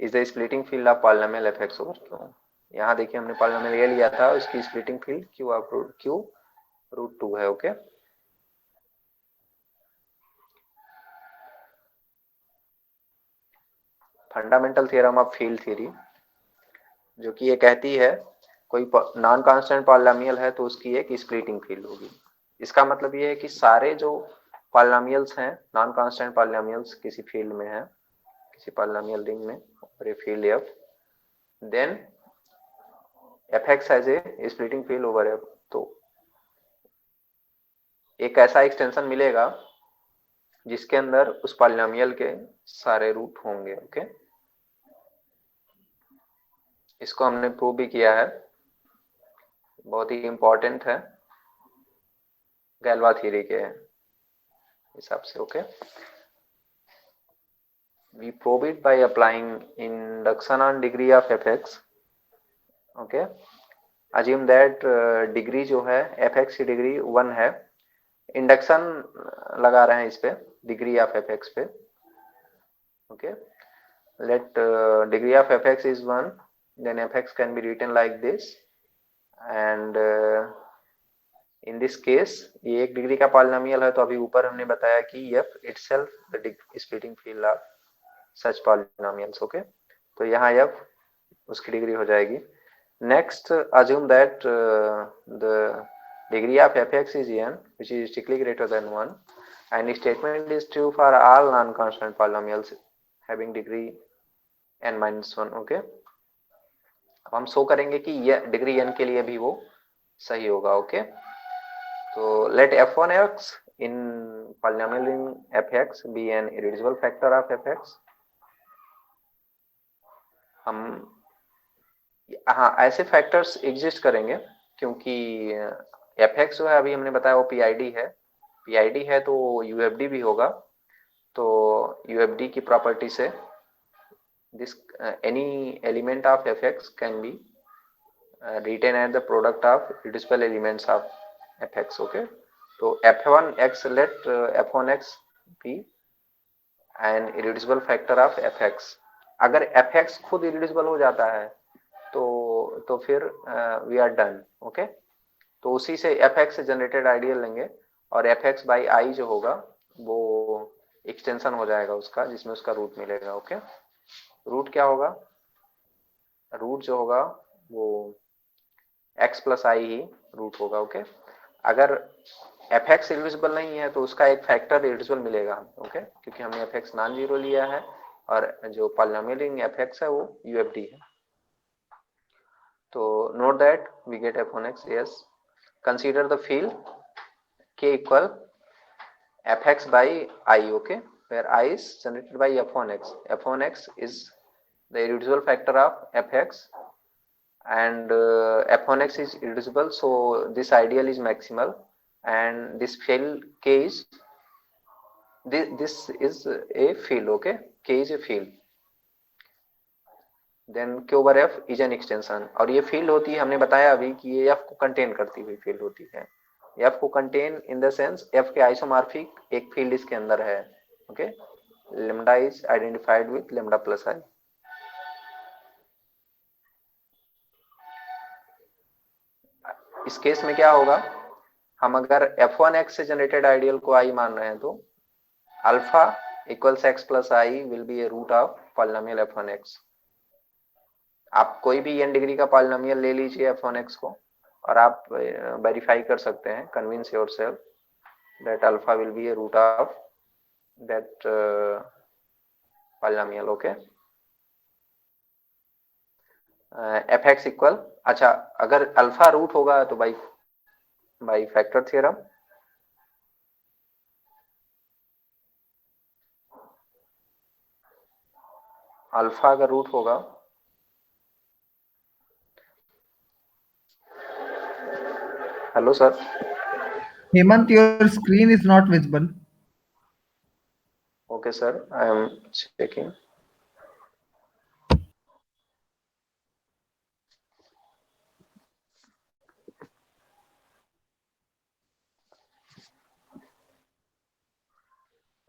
is the splitting field of polynomial fx over q. यहाँ देखिए हमने पॉलिनोमियल ये लिया था, उसकी splitting field q of q root 2 है. Okay, fundamental theorem of field theory, जो कि ये कहती है कोई नॉन कांस्टेंट पॉलिनोमियल है तो उसकी एक स्प्लिटिंग फील्ड होगी. इसका मतलब ये है कि सारे जो पॉलिनोमियल्स हैं, नॉन कांस्टेंट पॉलिनोमियल्स किसी फील्ड में है, किसी पॉलिनोमियल रिंग में, और ये field f, then fx has a splitting field over f. तो एक ऐसा एक्सटेंशन मिलेगा जिसके अंदर उस पॉलिनोमियल के सारे रूट होंगे. ओके, इसको हमने प्रूव भी किया है, बहुत ही इंपॉर्टेंट है गैल्वा थ्योरी के हिसाब से. Okay, we prove it by applying induction on degree of fx. okay, assume that degree जो है fx की डिग्री 1 है. इंडक्शन लगा रहे हैं इस पे, डिग्री ऑफ fx पे. Okay, let degree of fx is 1, then fx can be written like this, and in this case ये एक डिग्री का पॉलिनोमियल है, तो अभी ऊपर हमने बताया कि f itself the splitting field of such polynomials. Okay, तो यहाँ f उसकी डिग्री हो जाएगी. Next, assume that the degree of fx is n, which is strictly greater than 1, and statement is true for all non-constant polynomials having degree n minus 1. Okay, अब हम show करेंगे कि यह डिग्री n के लिए भी वो सही होगा. ओके, तो let f1x in polynomial ring fx be an irreducible factor of fx. हम हाँ ऐसे फैक्टर्स एग्जिस्ट करेंगे क्योंकि fx जो है अभी हमने बताया वो PID है. PID है तो UFD भी होगा. तो UFD की प्रॉपर्टी से this any element of fx can be written as the product of reducible elements of fx. okay, तो f1x, let f1x be an irreducible factor of fx. अगर fx खुद irreducible हो जाता है तो फिर वी आर डन. ओके, तो उसी से fx से जनरेटेड आइडियल लेंगे और fx बाई आई जो होगा वो एक्सटेंशन हो जाएगा उसका, जिसमें उसका रूट मिलेगा. ओके, रूट क्या होगा? रूट जो होगा वो x प्लस आई ही रूट होगा. ओके, अगर एफ एक्स इरिड्यूसिबल नहीं है तो उसका एक फैक्टर इरिड्यूसिबल मिलेगा हमें, ओके, क्योंकि हमने एफ एक्स नॉन जीरो लिया है और जो पॉलिनोमियल रिंग एफ एक्स है वो यूएफडी है। तो note that we get f1x. Yes, consider the field k equal fx by I, okay, where I is generated by f1x. F1x is the irreducible factor of fx, and f1x is irreducible, so this ideal is maximal, and this field k is this is a field, okay, k is a field, then q over f is an extension. और ये field होती है, हमने बताया अभी कि ये f को कंटेन करती हुई फील्ड होती है। f को contain in the sense f के आइसोमॉर्फिक एक फील्ड इसके अंदर है, ओके। Lambda is identified with lambda plus I. इस केस में क्या होगा, हम अगर f1x से जनरेटेड आइडियल को i मान रहे हैं तो alpha equals x plus I will be a root of polynomial f1x। आप कोई भी n डिग्री का पॉलिनोमियल ले लीजिए f1x को और आप वेरीफाई कर सकते हैं, convince yourself that alpha will be a root of that polynomial, okay. F x equal, अच्छा अगर अल्फा रूट होगा तो बाई फैक्टर थ्योरम, अल्फा अगर रूट होगा, hello sir Hemant, your screen is not visible. Okay sir, I am checking.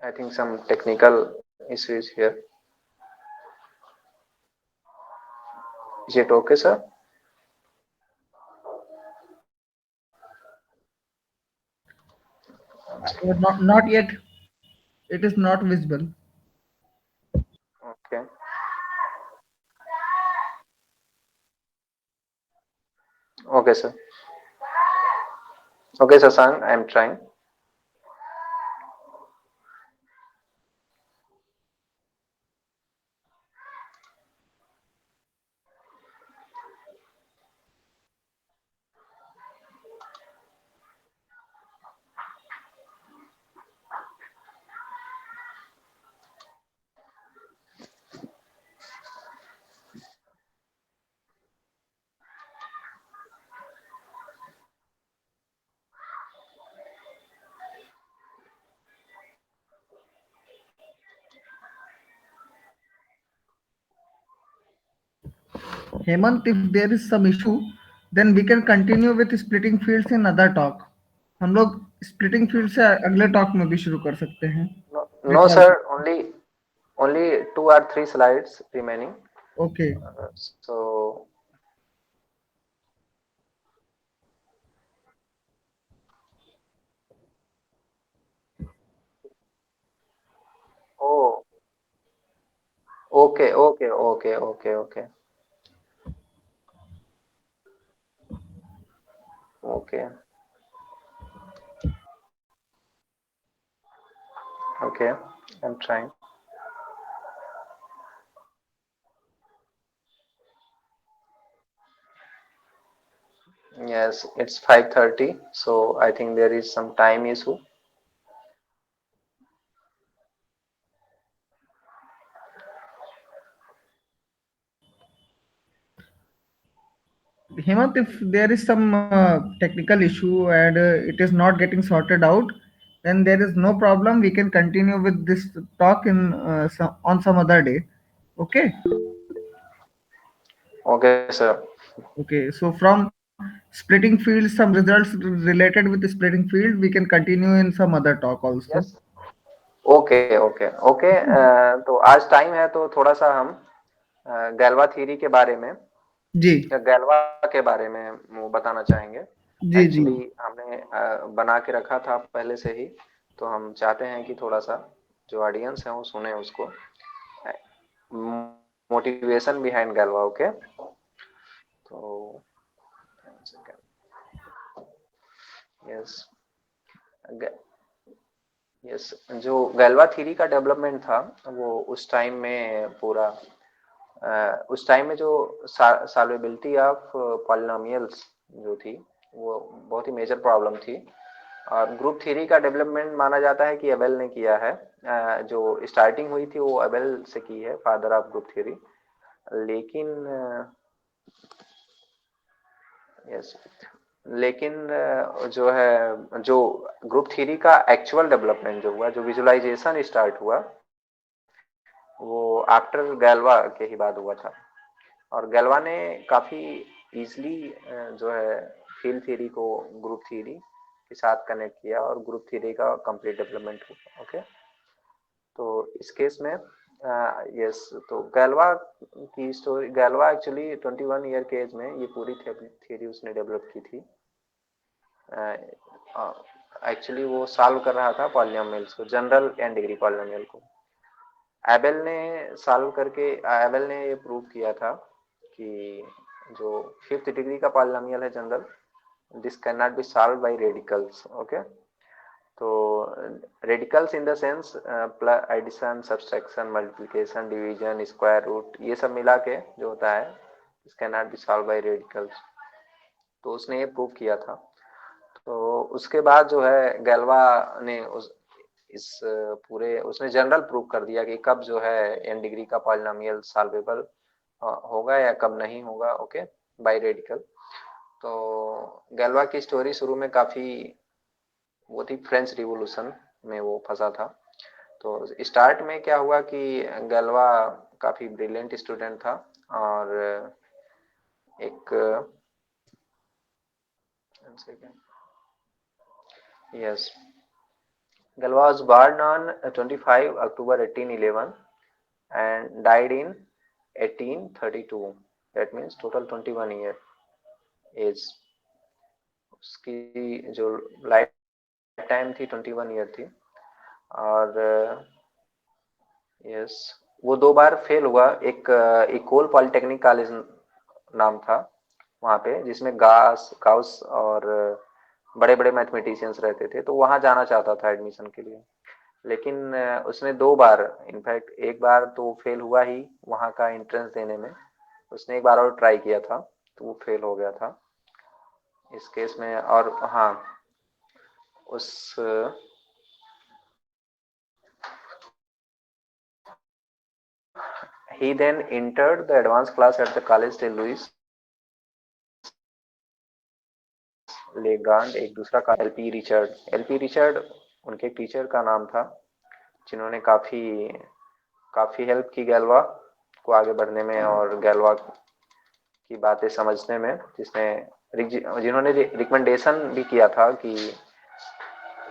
I think some technical issue is here. Is it okay, sir? Not yet. It is not visible. Okay. Okay, sir. Okay, Sasank, I am trying. Hemant, if there is some issue, then we can continue with splitting fields in other talk. हम लोग splitting fields से अगले talk में भी शुरू कर सकते हैं. No, That's no, also sir. Only 2 or 3 slides remaining. okay. So, oh, okay, okay, okay, okay, okay, okay, okay. I'm trying. Yes, it's 5:30, so I think there is some time issue. Hemant, if there is some technical issue and it is not getting sorted out, then there is no problem. We can continue with this talk in on some other day. Okay. Okay, sir. Okay. So from splitting fields, some results related with the splitting field, we can continue in some other talk also. Yes. Okay okay okay. तो आज time है तो थोड़ा सा हम गैल्वा theory के बारे में जी या गैल्वा के बारे में वो बताना चाहेंगे। जी जी एक्चुअली हमने बना के रखा था पहले से ही, तो हम चाहते हैं कि थोड़ा सा जो ऑडियंस है वो सुने उसको, मोटिवेशन बिहाइंड गैल्वा, ओके। तो यस, यस, जो गैल्वा थ्योरी का डेवलपमेंट था वो उस टाइम में पूरा उस टाइम में जो सॉल्वेबिलिटी ऑफ पॉलिनोमियल्स जो थी वो बहुत ही मेजर प्रॉब्लम थी। और ग्रुप थ्योरी का डेवलपमेंट माना जाता है कि एबेल ने किया है। जो स्टार्टिंग हुई थी वो एबेल से की है, फादर ऑफ ग्रुप थ्योरी। लेकिन यस, लेकिन जो है जो ग्रुप थ्योरी का एक्चुअल डेवलपमेंट जो हुआ, जो विजुअलाइजेशन स्टार्ट हुआ, वो आफ्टर गैल्वा के ही बाद हुआ था। और गैल्वा ने काफ़ी इजली जो है फील्ड थ्योरी को ग्रुप थ्योरी के साथ कनेक्ट किया और ग्रुप थ्योरी का कंप्लीट डेवलपमेंट हुआ। ओके, तो इस केस में यस, तो गैल्वा की स्टोरी, गैल्वा एक्चुअली 21 ईयर के एज में ये पूरी थ्योरी उसने डेवलप की थी। एक्चुअली वो सॉल्व कर रहा था पॉलिनोमियल्स को, जनरल एंड डिग्री पॉलिनोमियल को। एबेल ने सॉल्व करके एबेल ने ये प्रूव किया था कि जो फिफ्थ डिग्री का पॉलिनोमियल है general, this can not be solve by radicals. Okay, तो radicals in the sense addition, subtraction, multiplication, division, square root, ये सब मिला के जो होता है, this can not be solve by radicals. तो उसने ये प्रूव किया था। तो उसके बाद जो है गैल्वा ने इस पूरे उसने जनरल प्रूव कर दिया कि कब जो है एन डिग्री का पॉलिनोमियल सॉल्वेबल होगा या कब नहीं होगा। Okay, by radical. तो गैल्वा की स्टोरी शुरू में काफ़ी वो थी, फ्रेंच रिवॉल्यूशन में वो फंसा था। तो स्टार्ट में क्या हुआ कि गैल्वा काफ़ी ब्रिलियंट स्टूडेंट था और एक yes, Galwa was born on 25 October 1811 and died in 1832. That means total 21 year age. उसकी जो लाइफ टाइम थी 21 ईयर थी। और यस, वो 2 बार फेल हुआ। एक इकोल पॉलिटेक्निक कॉलेज नाम था वहाँ पे, जिसमें गाउस और बड़े बड़े मैथमेटिशियंस रहते थे, तो वहाँ जाना चाहता था एडमिशन के लिए। लेकिन उसने 2 बार, इनफैक्ट एक बार तो फेल हुआ ही वहाँ का एंट्रेंस देने में, उसने एक बार और ट्राई किया था तो वो फेल हो गया था इस केस में। और हाँ, उस he then entered the advanced class at the Collège de Louis लेग्रांड। एक दूसरा का एलपी रिचर्ड, एलपी रिचर्ड उनके टीचर का नाम था, जिन्होंने काफ़ी काफ़ी हेल्प की गैल्वा को आगे बढ़ने में और गैल्वा की बातें समझने में, जिन्होंने रिकमेंडेशन भी किया था कि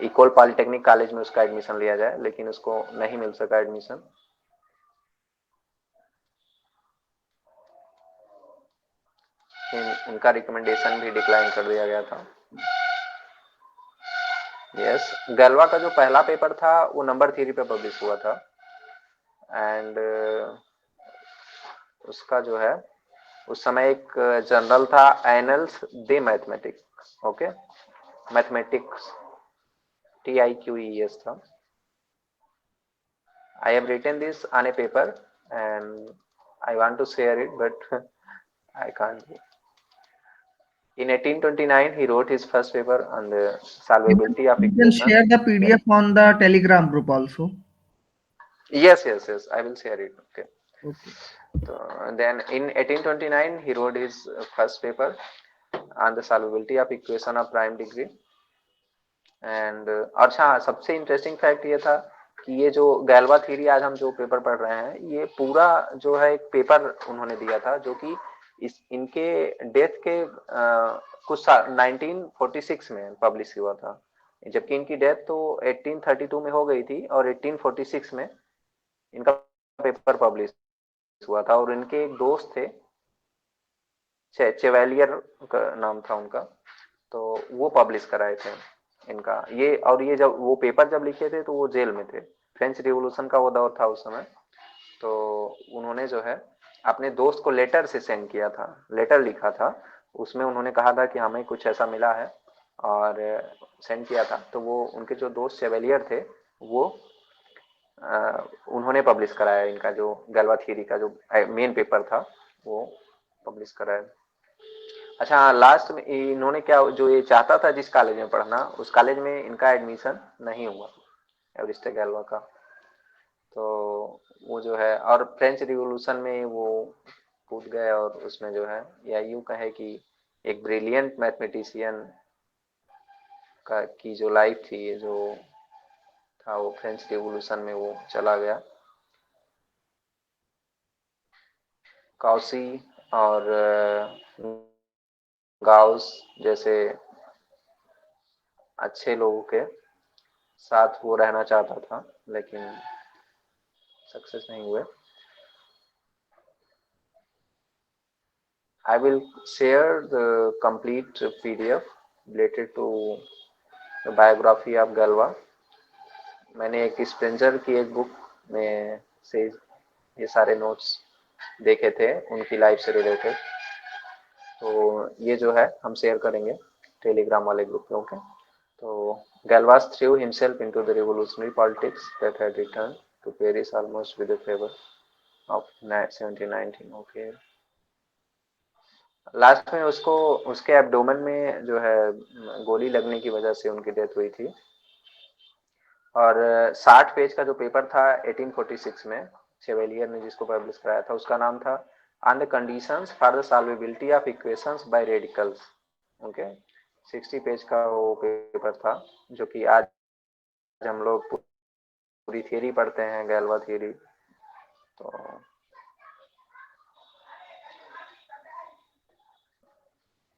इकोल पॉलिटेक्निक कॉलेज में उसका एडमिशन लिया जाए, लेकिन उसको नहीं मिल सका एडमिशन। उनका रिकमेंडेशन भी डिक्लाइन कर दिया गया था। यस, गैल्वा का जो पहला पेपर था वो नंबर थ्योरी पे पब्लिश हुआ था। एंड उसका जो है उस समय एक जर्नल था, एनल्स दे मैथमेटिक्स। ओके, मैथमेटिक्स, TIQES था। I have written this on a paper and I want to share it, but I can't. In 1829, he wrote his first paper on the solvability of You can equation. share the PDF on the Telegram group also. Yes, yes, yes, I will share it. Okay. Okay. So then in 1829, he wrote his first paper on the solvability of equation of prime degree. And अच्छा, सबसे interesting fact ये था कि ये जो गैल्वा theory आज हम जो पेपर पढ़ रहे हैं, ये पूरा जो है एक पेपर उन्होंने दिया था, जो कि इस इनके डेथ के कुछ 1946 में पब्लिश हुआ था, जबकि इनकी डेथ तो 1832 में हो गई थी और 1846 में इनका पेपर पब्लिश हुआ था। और इनके एक दोस्त थे, चेवेलियर का नाम था उनका, तो वो पब्लिश कराए थे इनका ये। और ये जब वो पेपर जब लिखे थे तो वो जेल में थे, फ्रेंच रिवॉल्यूशन का वो दौर था उस समय। तो उन्होंने जो है अपने दोस्त को लेटर से सेंड किया था, लेटर लिखा था, उसमें उन्होंने कहा था कि हमें कुछ ऐसा मिला है और सेंड किया था, तो वो उनके जो दोस्त शेवेलियर थे वो उन्होंने पब्लिश कराया इनका जो गैल्वा थ्योरी का जो मेन पेपर था वो पब्लिश कराया। अच्छा हाँ, लास्ट में इन्होंने क्या, जो ये चाहता था जिस कॉलेज में पढ़ना, उस कॉलेज में इनका एडमिशन नहीं हुआ, एवरिस्टा गैल्वा का। तो वो जो है, और फ्रेंच रिवॉल्यूशन में वो कूद गए, और उसमें जो है, या यूं कहे कि एक ब्रिलियंट मैथमेटिशियन का की जो लाइफ थी, जो था, वो फ्रेंच रिवॉल्यूशन में वो चला गया। काउसी और गाउस जैसे अच्छे लोगों के साथ वो रहना चाहता था, लेकिन सक्सेस नहीं हुए। I will share the complete PDF related to the biography of गलवा। मैंने एक स्पेंसर की एक बुक में से ये सारे नोट्स देखे थे उनकी लाइफ से रिलेटेड, तो ये जो है हम शेयर करेंगे टेलीग्राम वाले ग्रुप में। ओके, तो Galvas threw himself into the revolutionary politics that had returned to Paris almost with the favor of 1719। Okay, last में उसको उसके एब्डोमेन में जो है गोली लगने की वजह से उनकी डेथ हुई थी। और 60 पेज का जो पेपर था 1846 में शेवेलियर ने जिसको पब्लिश कराया था, उसका नाम था on the conditions for the solvability of equations by radicals. Okay, 60 page का वो पेपर था, जो कि आज हम लोग पूरी थियरी पढ़ते हैं, गैल्वा थियरी। तो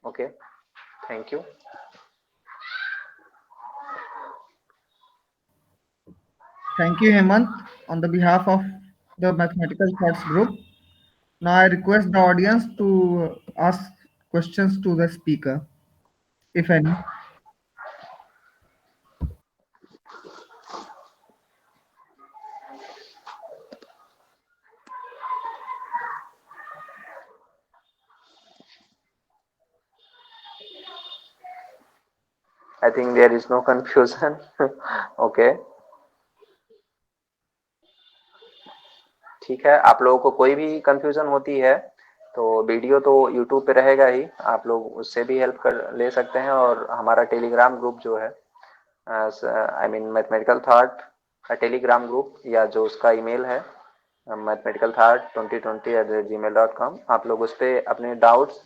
okay, thank you. Thank you, Hemant, on the behalf of the Mathematical Thoughts group. Now I request the audience to ask questions to the speaker, if any. I think there is no confusion. Okay, ठीक है, आप लोगों को कोई भी confusion होती है तो वीडियो तो यूट्यूब पे रहेगा ही, आप लोग उससे भी हेल्प कर ले सकते हैं। और हमारा टेलीग्राम ग्रुप जो है, आई मीन मैथमेटिकल थॉट का टेलीग्राम ग्रुप, या जो उसका ईमेल है मैथमेटिकल थॉट 2020@gmail.com, आप लोग उस पर अपने डाउट्स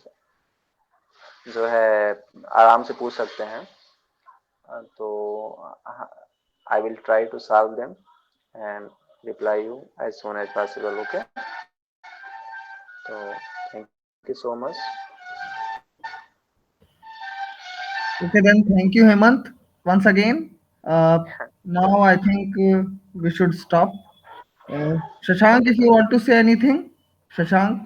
जो है आराम से पूछ सकते हैं। तो I will try to solve them and reply you as soon as possible। okay, so thank you so much। Okay, then thank you, Hemant, once again. Now I think we should stop. Shashank, if you want to say anything, Shashank.